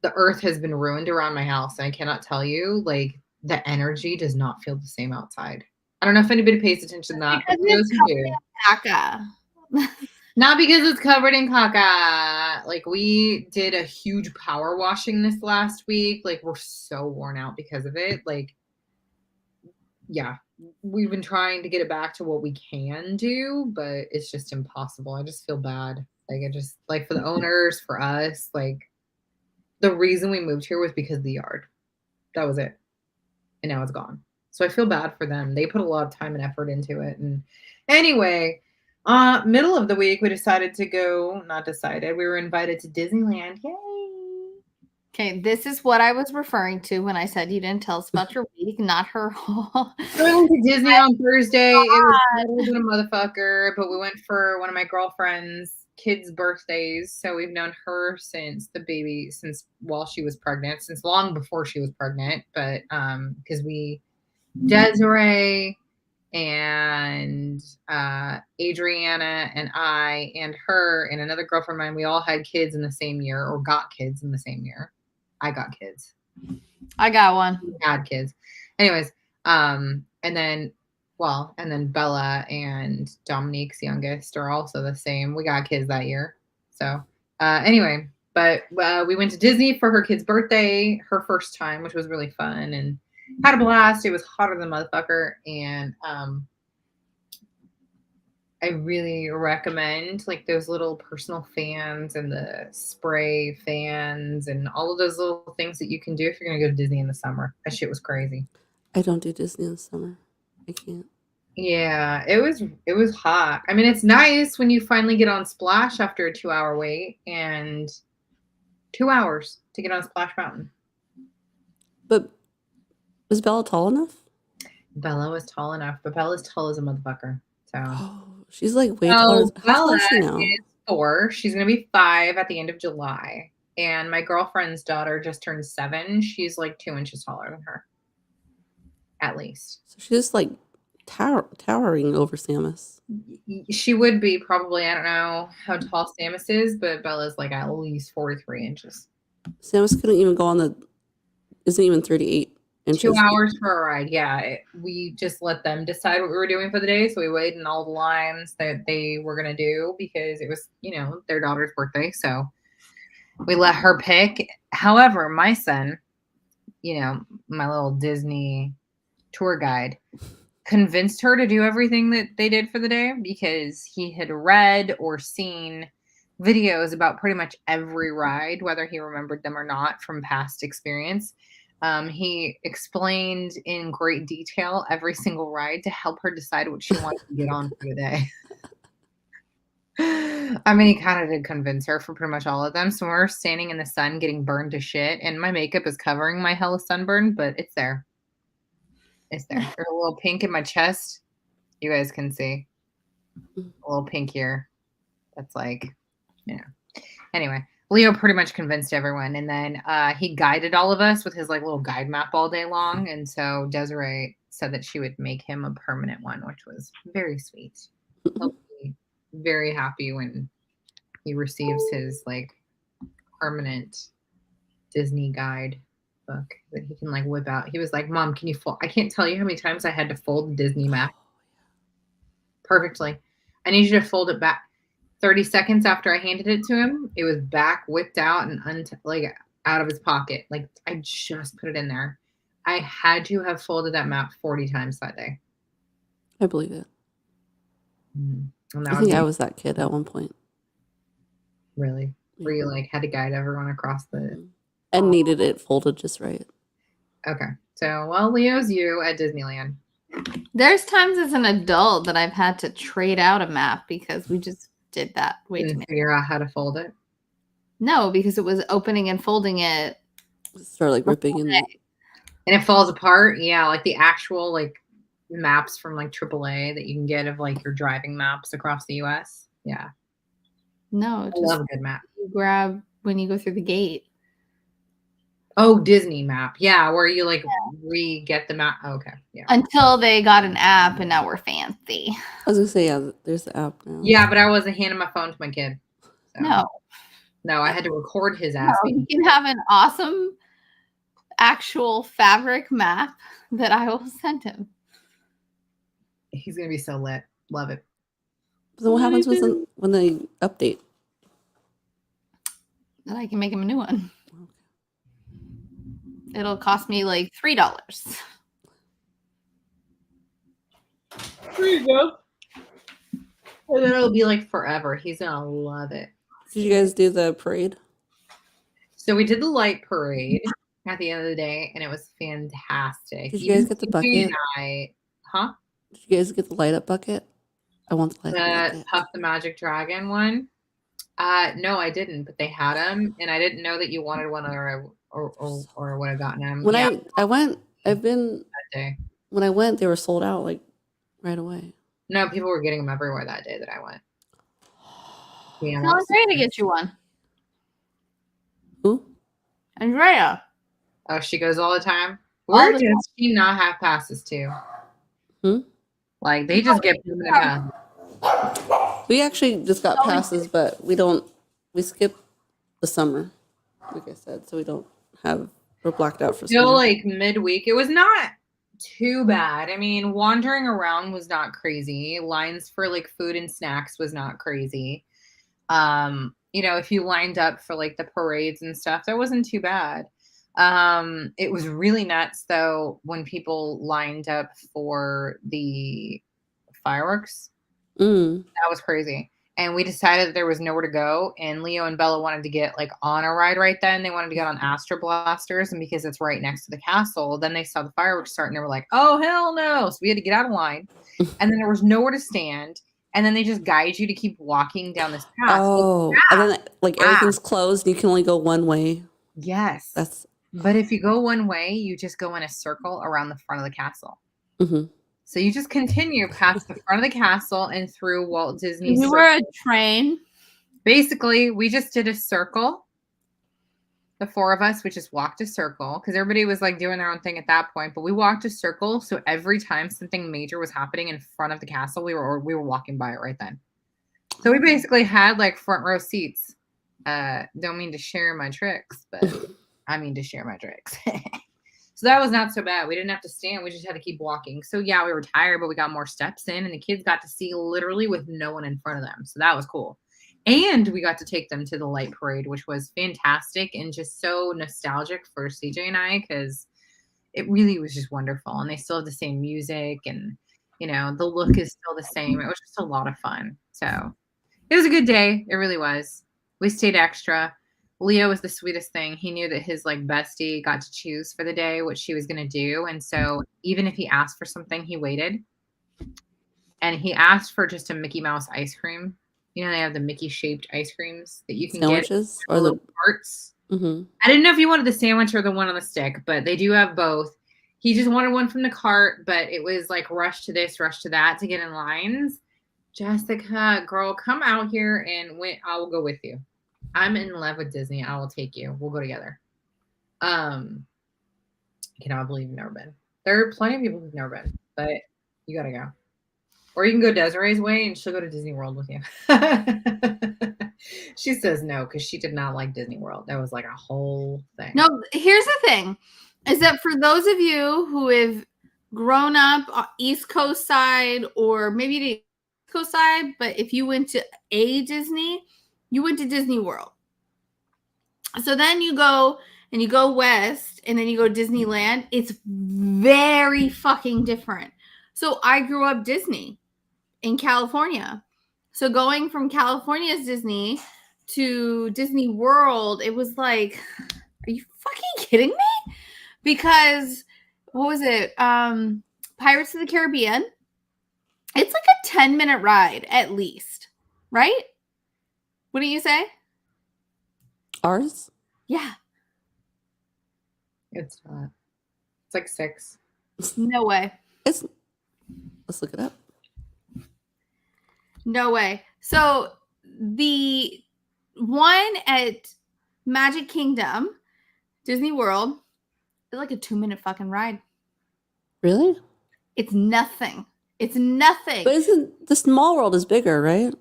the earth has been ruined around my house. And I cannot tell you, like the energy does not feel the same outside. I don't know if anybody pays attention to that. But those who do. Not because it's covered in caca. Like we did a huge power washing this last week. Like we're so worn out because of it. Like, yeah, we've been trying to get it back to what we can do, but it's just impossible. I just feel bad. Like I just like for the owners, for us, like the reason we moved here was because of the yard. That was it. And now it's gone. So I feel bad for them. They put a lot of time and effort into it. And anyway, middle of the week, we decided to go, not decided, we were invited to Disneyland. Yay. Okay, this is what I was referring to when I said you didn't tell us about your week, not her whole. So we went to Disney on Thursday. It was better than a motherfucker, but we went for one of my girlfriend's kids' birthdays. So we've known her since while she was pregnant, since long before she was pregnant. But because Desiree and Adriana and I and her and another girlfriend of mine, we all had kids in the same year or got kids in the same year. I got kids. I got one. We had kids. Anyways, and then Bella and Dominique's youngest are also the same. We got kids that year. So anyway, but we went to Disney for her kid's birthday, her first time, which was really fun and had a blast. It was hotter than motherfucker. And I really recommend like those little personal fans and the spray fans and all of those little things that you can do if you're going to go to Disney in the summer. That shit was crazy. I don't do Disney in the summer. I can't. Yeah, it was hot. I mean, it's nice when you finally get on Splash after a 2-hour wait and 2 hours to get on Splash Mountain. But was Bella tall enough? Bella was tall enough, but Bella's tall as a motherfucker. So she's like way taller. How tall Bella is she now? is 4. She's gonna be 5 at the end of July. And my girlfriend's daughter just turned 7. She's like 2 inches taller than her. At least. So she's like towering over Samus. She would be probably, I don't know how tall Samus is, but Bella's like at least 43 inches. Samus couldn't even go on isn't even 38 inches. 2 hours for a ride. Yeah. We just let them decide what we were doing for the day. So we waited in all the lines that they were going to do because it was, their daughter's birthday. So we let her pick. However, my son, my little Disney tour guide, convinced her to do everything that they did for the day because he had read or seen videos about pretty much every ride, whether he remembered them or not from past experience. He explained in great detail every single ride to help her decide what she wanted to get on for the day. I mean, he kind of did convince her for pretty much all of them. So we're standing in the sun getting burned to shit, and my makeup is covering my hella sunburn, but it's there. It's there. There's a little pink in my chest. You guys can see a little pink here. That's like, Anyway, Leo pretty much convinced everyone, and then he guided all of us with his like little guide map all day long. And so Desiree said that she would make him a permanent one, which was very sweet. He'll be very happy when he receives his like permanent Disney guide book that he can like whip out. He was like, "Mom, can you fold?" I can't tell you how many times I had to fold the Disney map perfectly. I need you to fold it back. 30 seconds after I handed it to him, it was back, whipped out, and out of his pocket. Like I just put it in there. I had to have folded that map 40 times that day. I believe it. And that I think I was that kid at one point. really where you like had to guide everyone across the and needed it folded just right. Okay. So well, Leo's you at Disneyland. There's times as an adult that I've had to trade out a map because we just did that way too Didn't many. figure out how to fold it. No, because it was opening and folding it. Start like ripping and it falls apart. Yeah, like the actual like maps from like AAA that you can get of like your driving maps across the US. Yeah. No, I just love a good map. you grab when you go through the gate. Oh, Disney map. Yeah, where you like re-get the map. Oh, okay. Yeah. Until they got an app and now we're fancy. I was gonna say, yeah, there's the app now. Yeah, but I wasn't handing my phone to my kid. So. No, I had to record his ass. No, you can have an awesome actual fabric map that I will send him. He's gonna be so lit. Love it. So what happens when they update? Then I can make him a new one. It'll cost me like $3. There you go. And then it'll be like forever. He's gonna love it. Did you guys do the parade? So we did the light parade at the end of the day, and it was fantastic. Did you guys get the bucket? Huh? Did you guys get the light up bucket? I want the light up bucket. Puff the Magic Dragon one. No, I didn't, but they had them, and I didn't know that you wanted one, or would have gotten them. When I went, that day. When I went, they were sold out like right away. No, people were getting them everywhere that day that I went. Yeah, tell Andrea to get you one. Who? Andrea. Oh, she goes all the time. Where does she not have passes to? Like they just get permanent passes. We actually just got passes, but we skip the summer, like I said, so we're blacked out for Still summer. like midweek. It was not too bad. I mean, wandering around was not crazy. Lines for like food and snacks was not crazy. If you lined up for like the parades and stuff, that wasn't too bad. It was really nuts though when people lined up for the fireworks. That was crazy. And we decided that there was nowhere to go, and Leo and Bella wanted to get like on a ride right then. They wanted to get on Astro Blasters, and because it's right next to the castle, then they saw the fireworks start and they were like, oh hell no. So we had to get out of line. And then there was nowhere to stand. And then they just guide you to keep walking down this path. Oh, and then like everything's closed. You can only go one way. Yes. But if you go one way, you just go in a circle around the front of the castle. Mm-hmm. So you just continue past the front of the castle and through Walt Disney's. We were a train. Basically, we just did a circle. The four of us, we just walked a circle because everybody was like doing their own thing at that point. But we walked a circle, so every time something major was happening in front of the castle, we were walking by it right then. So we basically had like front row seats. Don't mean to share my tricks, but I mean to share my tricks. So that was not so bad. We didn't have to stand. We just had to keep walking. So yeah, we were tired, but we got more steps in, and the kids got to see literally with no one in front of them. So that was cool. And we got to take them to the light parade, which was fantastic and just so nostalgic for CJ and I, because it really was just wonderful. And they still have the same music, and the look is still the same. It was just a lot of fun. So it was a good day. It really was. We stayed extra. Leo was the sweetest thing. He knew that his like bestie got to choose for the day what she was going to do. And so even if he asked for something, he waited. And he asked for just a Mickey Mouse ice cream, You know, they have the Mickey shaped ice creams that you can Sandwiches get or the little parts. mm-hmm. I didn't know if you wanted the sandwich or the one on the stick, but they do have both. He just wanted one from the cart, but it was like rush to this, rush to that to get in lines. Jessica, girl, come out here and I will go with you. I'm in love with Disney. I will take you. We'll go together. I cannot believe you've never been. There are plenty of people who've never been, but you gotta go. Or you can go Desiree's way and she'll go to Disney World with you. She says no because she did not like Disney World. That was like a whole thing. No, here's the thing, is that for those of you who have grown up on East Coast side or maybe the East Coast side, but if you went to a Disney, you went to Disney World. So then you go west and then you go Disneyland. It's very fucking different. So I grew up Disney in California. So going from California's Disney to Disney World, it was like, are you fucking kidding me? Because what was it? Pirates of the Caribbean. It's like a 10-minute ride at least, right? What do you say? Ours? Yeah. It's not. It's like 6. No way. Let's look it up. No way. So the one at Magic Kingdom, Disney World, is like a 2-minute fucking ride. Really? It's nothing. It's nothing. But isn't the Small World is bigger, right?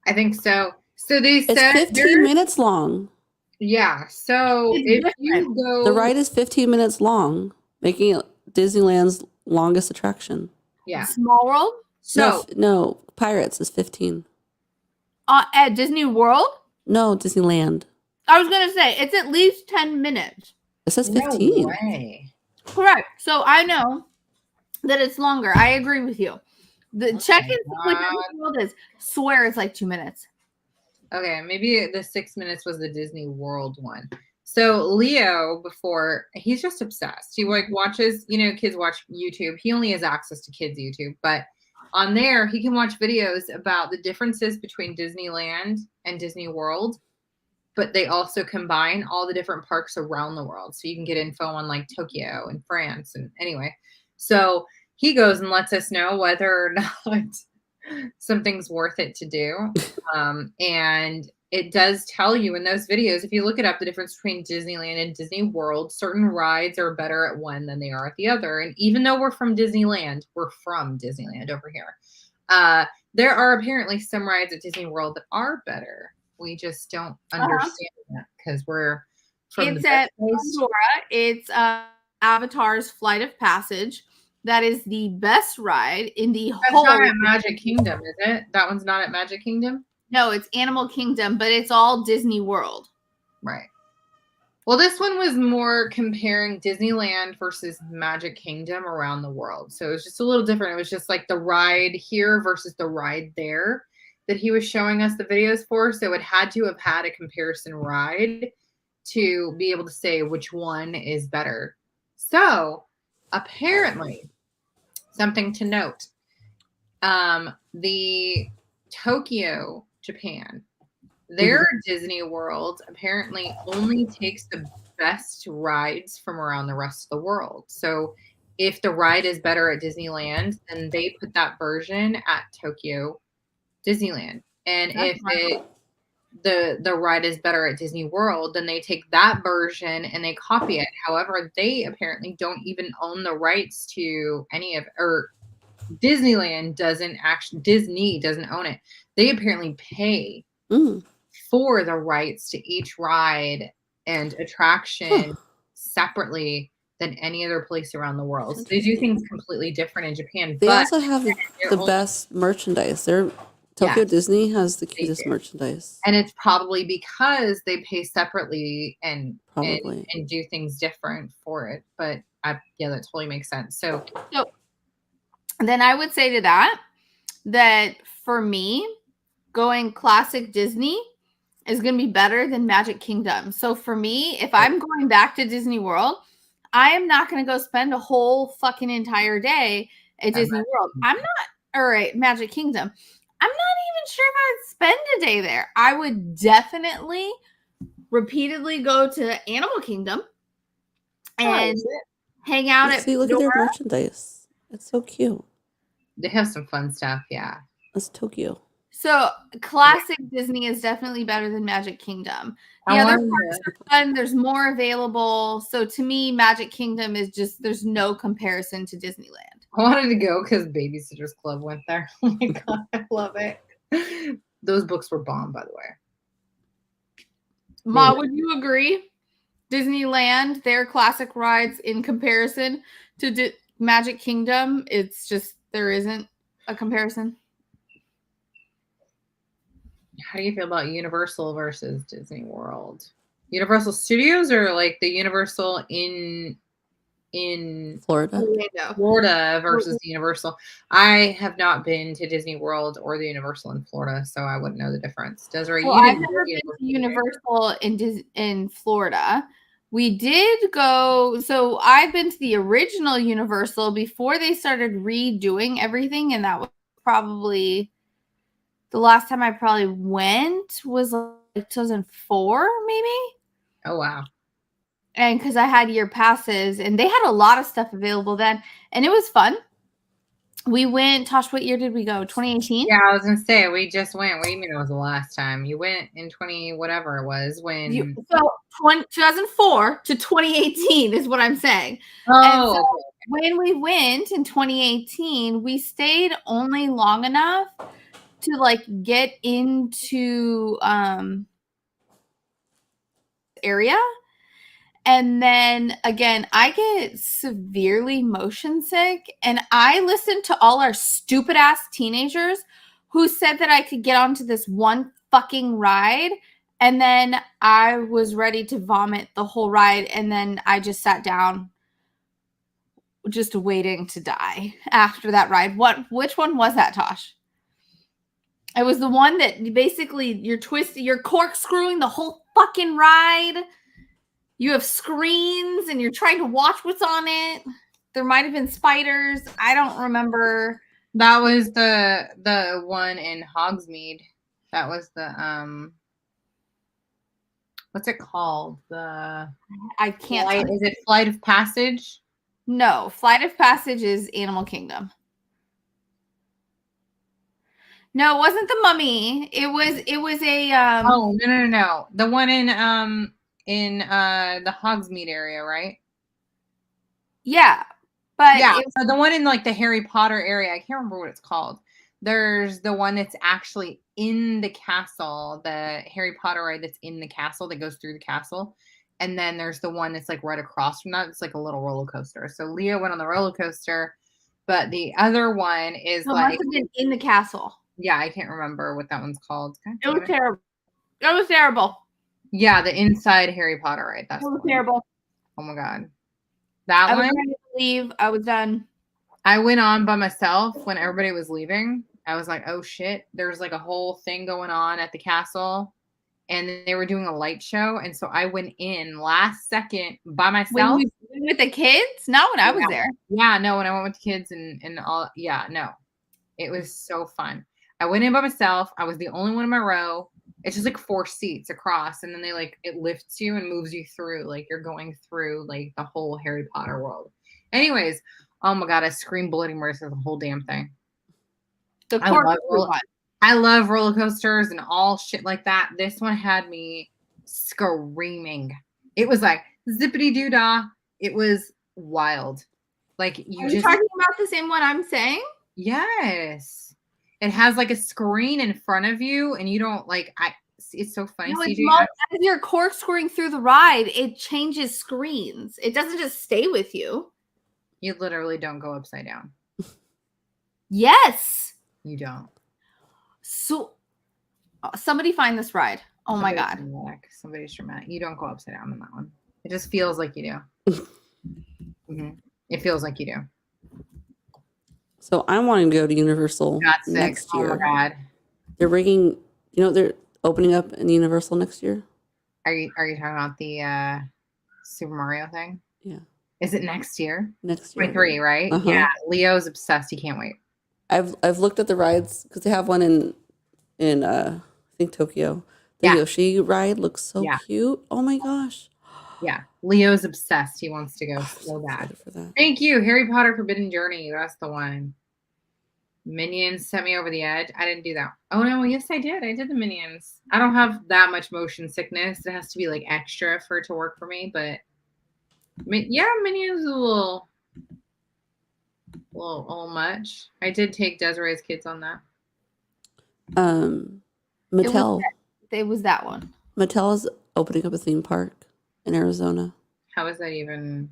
I think so. So they It's said 15 minutes long. Yeah. So It's if you go, The ride is 15 minutes long, making it Disneyland's longest attraction. yeah. Small World? So No, Pirates is 15. At Disney World? No, Disneyland. I was going to say, it's at least 10 minutes. It says no 15. way. Correct. So I know that it's longer. I agree with you. The check-in with Disney World is, swear it's like 2 minutes. Okay, maybe the 6 minutes was the Disney World one. So Leo, before, he's just obsessed. He like watches, kids watch YouTube. He only has access to kids YouTube, but on there he can watch videos about the differences between Disneyland and Disney World, but they also combine all the different parks around the world. So you can get info on like Tokyo and France. And anyway, so he goes and lets us know whether or not something's worth it to do. And it does tell you in those videos, if you look it up, the difference between Disneyland and Disney World, certain rides are better at one than they are at the other. And even though we're from Disneyland over here. There are apparently some rides at Disney World that are better. We just don't understand that because we're from It's the at West Coast. Pandora. It's Avatar's Flight of Passage. That is the best ride in the That's whole. not at Magic Kingdom, is it? That one's not at Magic Kingdom? No, it's Animal Kingdom, but it's all Disney World. Right. Well, this one was more comparing Disneyland versus Magic Kingdom around the world. So it was just a little different. It was just like the ride here versus the ride there that he was showing us the videos for. So it had to have had a comparison ride to be able to say which one is better. So apparently, something to note, the Tokyo, Japan, their Disney World apparently only takes the best rides from around the rest of the world. So if the ride is better at Disneyland, then they put that version at Tokyo Disneyland. And if the ride is better at Disney World, then they take that version and they copy it. However, they apparently don't even own the rights to any of, or Disneyland doesn't actually, Disney doesn't own it. They apparently pay for the rights to each ride and attraction separately than any other place around the world. So they do things completely different in Japan. They but also have the best merchandise. Tokyo Disney has the cutest merchandise. And it's probably because they pay separately and do things different for it. But that totally makes sense. So then I would say to that for me, going classic Disney is going to be better than Magic Kingdom. So for me, if I'm going back to Disney World, I am not going to go spend a whole fucking entire day at Disney World. I'm not All right, Magic Kingdom. I'm not even sure if I would spend a day there. I would definitely repeatedly go to Animal Kingdom and hang out at See, look at their Pandora. merchandise. It's so cute. They have some fun stuff, yeah. That's Tokyo. So classic Disney is definitely better than Magic Kingdom. The I other wanted parks are fun. There's more available. So to me, Magic Kingdom is just, there's no comparison to Disneyland. I wanted to go because Babysitters Club went there. Oh my god, I love it. Those books were bomb, by the way. Ma, would you agree? Disneyland, their classic rides in comparison to Magic Kingdom, it's just, there isn't a comparison. How do you feel about Universal versus Disney World? Universal Studios or like the Universal in Florida. Florida versus Universal? I have not been to Disney World or the Universal in Florida, so I wouldn't know the difference. Desiree, Well, you I've didn't never go been to Universal in Florida. We did go, so I've been to the original Universal before they started redoing everything, and that was probably the last time I probably went was like 2004, maybe. Oh wow. And because I had year passes, and they had a lot of stuff available then, and it was fun. We went, Tosh, what year did we go? 2018? Yeah, I was gonna say we just went. What do you mean it was the last time? You went in 20 whatever it was when 2004 to 2018 is what I'm saying. Oh, And so okay. when we went in 2018, we stayed only long enough to like get into area. And then again, I get severely motion sick, and I listened to all our stupid ass teenagers who said that I could get onto this one fucking ride, and then I was ready to vomit the whole ride, and then I just sat down just waiting to die after that ride. Which one was that, Tosh? It was the one that basically you're corkscrewing the whole fucking ride. You have screens and you're trying to watch what's on it. There might have been spiders. I don't remember. That was the one in Hogsmeade. That was the what's it called? I can't. Is it Flight of Passage? No, Flight of Passage is Animal Kingdom. No, it wasn't the Mummy. It was a Oh, no. The one in the Hogsmeade area, right? Yeah. But yeah, so the one in like the Harry Potter area, I can't remember what it's called. There's the one that's actually in the castle, the Harry Potter ride that's in the castle that goes through the castle. And then there's the one that's like right across from that. It's like a little roller coaster. So Leo went on the roller coaster, but the other one is so like must have been in the castle. Yeah, I can't remember what that one's called. It was terrible. It was terrible. Yeah, the inside Harry Potter ride. That's terrible. Oh my god. That I one. was ready to leave. I was done. I went on by myself when everybody was leaving. I was like, oh shit, there's like a whole thing going on at the castle. And they were doing a light show. And so I went in last second by myself. With the kids? Not when I was there. Yeah, no, when I went with the kids and all. Yeah, no. It was so fun. I went in by myself. I was the only one in my row. It's just like 4 seats across. And then they like, it lifts you and moves you through. Like you're going through like the whole Harry Potter world. Anyways, oh my God, I screamed bloody murder through the whole damn thing. I love roller coasters and all shit like that. This one had me screaming. It was like zippity doo dah. It was wild. Like Are you talking about the same one I'm saying? Yes. It has like a screen in front of you, and you don't like. It's so funny. No, as you're corkscrewing through the ride, it changes screens. It doesn't just stay with you. You literally don't go upside down. Yes. You don't. So somebody find this ride. Oh my God. Somebody's dramatic. You don't go upside down on that one. It just feels like you do. Mm-hmm. It feels like you do. So I'm wanting to go to Universal next year. Oh my God. They're bringing, they're opening up in Universal next year. Are you talking about the Super Mario thing? Yeah. Is it next year? Next year. 23, right? Uh-huh. Yeah. Leo's obsessed. He can't wait. I've looked at the rides because they have one in I think Tokyo. The Yeah. Yoshi ride looks so Yeah. cute. Oh my gosh. Yeah. Leo's obsessed. He wants to go I'm so so bad. excited for that. Thank you. Harry Potter Forbidden Journey. That's the one. Minions sent me over the edge. I didn't do that. Oh no, yes I did. I did the Minions. I don't have that much motion sickness. It has to be like extra for it to work for me, but yeah, Minions is a little much. I did take Desiree's kids on that. Mattel. It was that one. Mattel is opening up a theme park in Arizona. How is that even?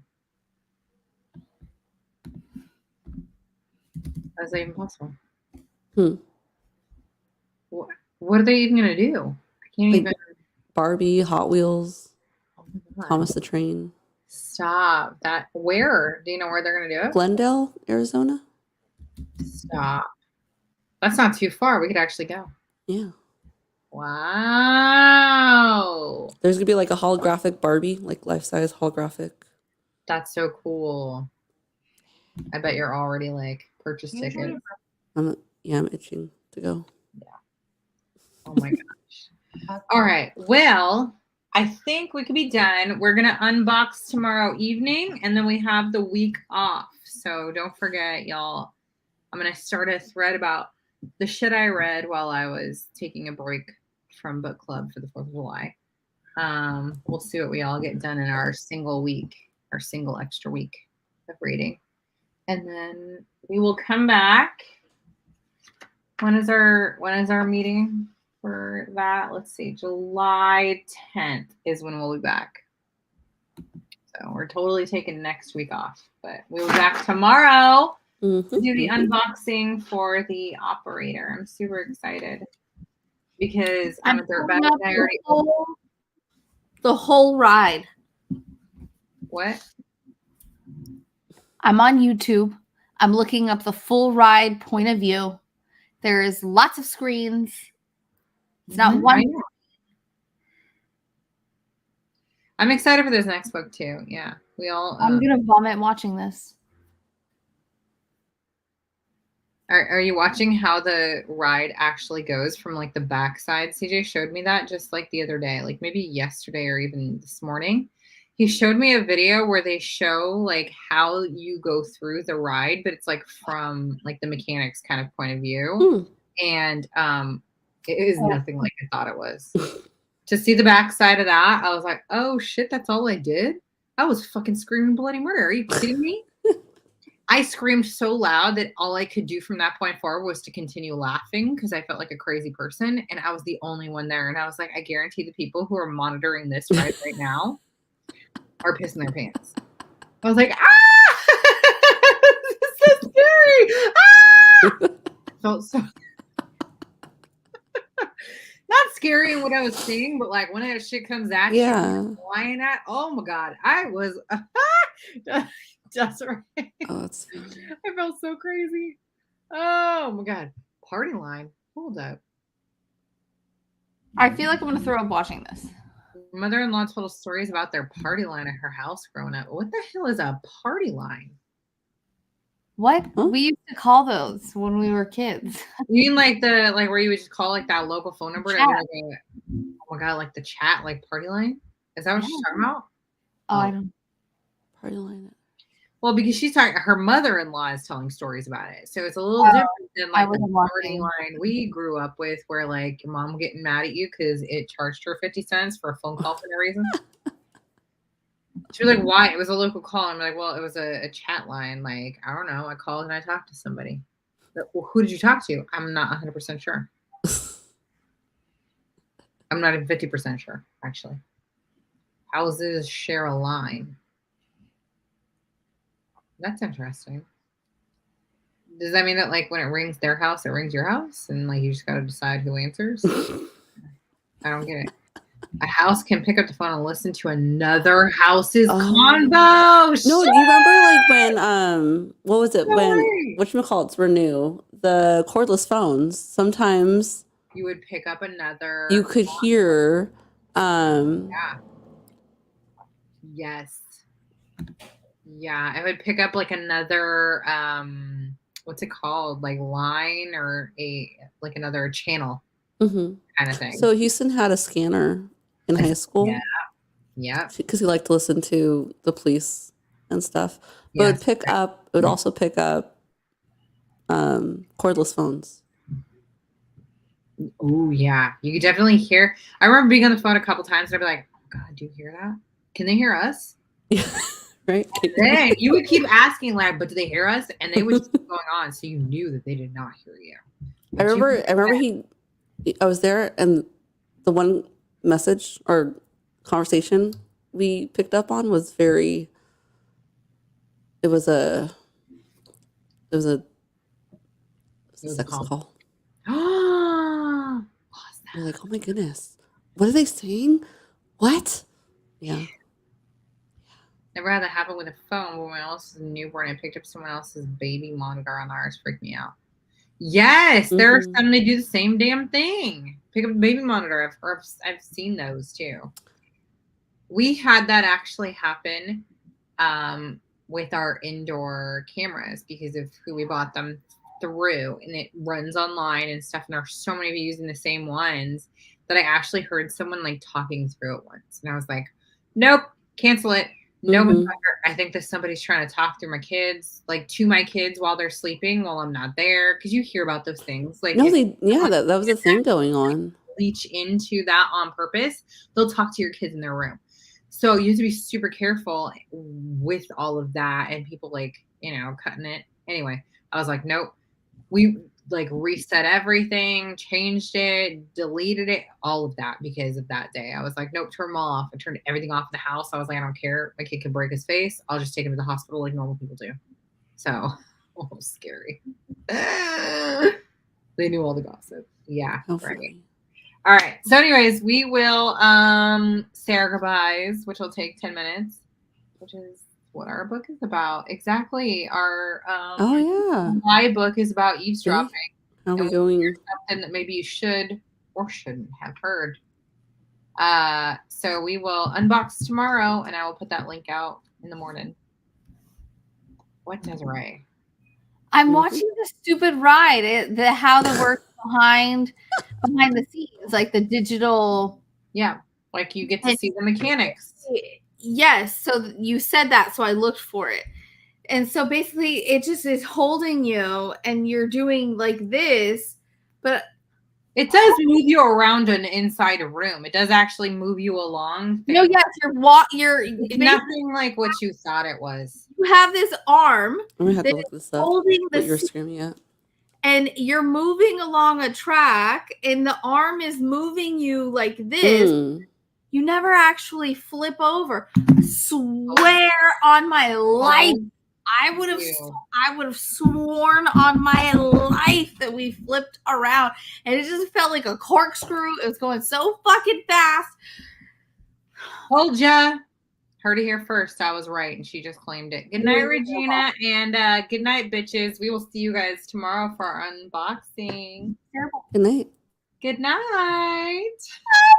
How is that even possible? What are they even gonna do? I can't Like even. Barbie, Hot Wheels, Oh my God. Thomas the Train. Stop that. Where? Do you know where they're gonna do it? Glendale, Arizona. Stop. That's not too far. We could actually go. Yeah. Wow. There's gonna be like a holographic Barbie, like life-size holographic. That's so cool. I bet you're already like purchased tickets. I'm itching to go. Oh my gosh. All right. Well, I think we could be done. We're gonna unbox tomorrow evening, and then we have the week off. So don't forget, y'all. I'm gonna start a thread about the shit I read while I was taking a break from book club for the 4th of July. We'll see what we all get done in our single extra week of reading. And then we will come back. When is our meeting for that? Let's see. July 10th is when we'll be back. So we're totally taking next week off, but we'll be back tomorrow to do the unboxing for the operator. I'm super excited because I'm a dirtbag. The whole ride. What? I'm on YouTube. I'm looking up the full ride point of view. There's lots of screens. It's not one. I'm excited for this next book too. Yeah, we all. I'm gonna vomit watching this. Are you watching how the ride actually goes from like the backside? CJ showed me that just like the other day, like maybe yesterday or even this morning. He showed me a video where they show like how you go through the ride, but it's like from like the mechanics kind of point of view. And it is nothing like I thought it was. To see the backside of that, I was like, oh shit, that's all I did? I was fucking screaming bloody murder. Are you kidding me? I screamed so loud that all I could do from that point forward was to continue laughing because I felt like a crazy person. And I was the only one there. And I was like, I guarantee the people who are monitoring this right now are pissing their pants. I was like, this is so scary. Felt so not scary in what I was seeing, but like when that shit comes at you, flying at, oh my God, I was just right. Oh, that's funny. I felt so crazy. Oh my God. Party line. Hold up. I feel like I'm gonna throw up watching this. Mother-in-law told us stories about their party line at her house growing up. What the hell is a party line? What? Huh? We used to call those when we were kids. You mean like where you would just call like that local phone number? Like oh my God, like the chat, like party line? Is that what she's talking about? Oh, I don't. Party line. Well, because she's talking, her mother-in-law is telling stories about it. So it's a little different than like the party line we grew up with where like your mom getting mad at you because it charged her 50 cents for a phone call for no reason. She was like, why? It was a local call. I'm like, well, it was a chat line. Like, I don't know. I called and I talked to somebody. But, well, who did you talk to? I'm not 100% sure. I'm not even 50% sure, actually. Houses share a line. That's interesting. Does that mean that like when it rings their house, it rings your house? And like you just got to decide who answers? I don't get it. A house can pick up the phone and listen to another house's convo. No, do you remember like when what was it when whatchamacallits were new? The cordless phones. Sometimes you would pick up another. You could hear. Yeah. Yes. Yeah, I would pick up like another what's it called? Like line or like another channel Mm-hmm. kind of thing. So Houston had a scanner in high school. Yeah. Yeah. Because he liked to listen to the police and stuff. But Yes. it would also pick up cordless phones. Oh yeah. You could definitely hear. I remember being on the phone a couple times and I'd be like, oh God, do you hear that? Can they hear us? Yeah. Right? Then you would keep asking like, but do they hear us? And they would just keep going on, so you knew that they did not hear you. I remember I was there, and the one message or conversation we picked up on was it was a sex call. Oh, You're like, oh my goodness, what are they saying? What? Yeah. never had that happen with a phone. When my else was a newborn, I picked up someone else's baby monitor on ours. Freaked me out. Yes, there are some they do the same damn thing. Pick up a baby monitor. I've seen those too. We had that actually happen with our indoor cameras because of who we bought them through, and it runs online and stuff. And there are so many of you using the same ones that I actually heard someone like talking through it once, and I was like, "Nope, cancel it." No, I think that somebody's trying to talk through my kids, like to my kids while they're sleeping, while I'm not there. Because you hear about those things. Like, no, that was a thing going on. Reach into that on purpose. They'll talk to your kids in their room. So you have to be super careful with all of that and people like, cutting it. Anyway, I was like, nope. We like reset everything, changed it, deleted it, all of that because of that day. I was like, nope, turn them all off. I turned everything off in the house. I was like, I don't care. My kid could break his face. I'll just take him to the hospital like normal people do. So, scary. They knew all the gossip. Yeah, Oh, right. funny. All right. So, anyways, we will say our goodbyes, which will take 10 minutes, which is what our book is about. Exactly. Our my book is about eavesdropping. How are we going? Something that maybe you should or shouldn't have heard. So we will unbox tomorrow, and I will put that link out in the morning. What, Desiree? I'm watching the stupid ride. How the work behind the scenes, like the digital. Yeah, like you get to see the mechanics. Yes. So you said that, so I looked for it. And so basically it just is holding you and you're doing like this, but it does move you around inside a room. It does actually move you along. No, yes, you're nothing like what you thought it was. You have this arm We have to look this up. holding what you're screaming at. And you're moving along a track and the arm is moving you like this. You never actually flip over. I swear on my life. I would have sworn on my life that we flipped around, and it just felt like a corkscrew. It was going so fucking fast. Told ya. Heard it here first. I was right, and she just claimed it. Good night, Regina, and good night, bitches. We will see you guys tomorrow for our unboxing. Good night. Good night.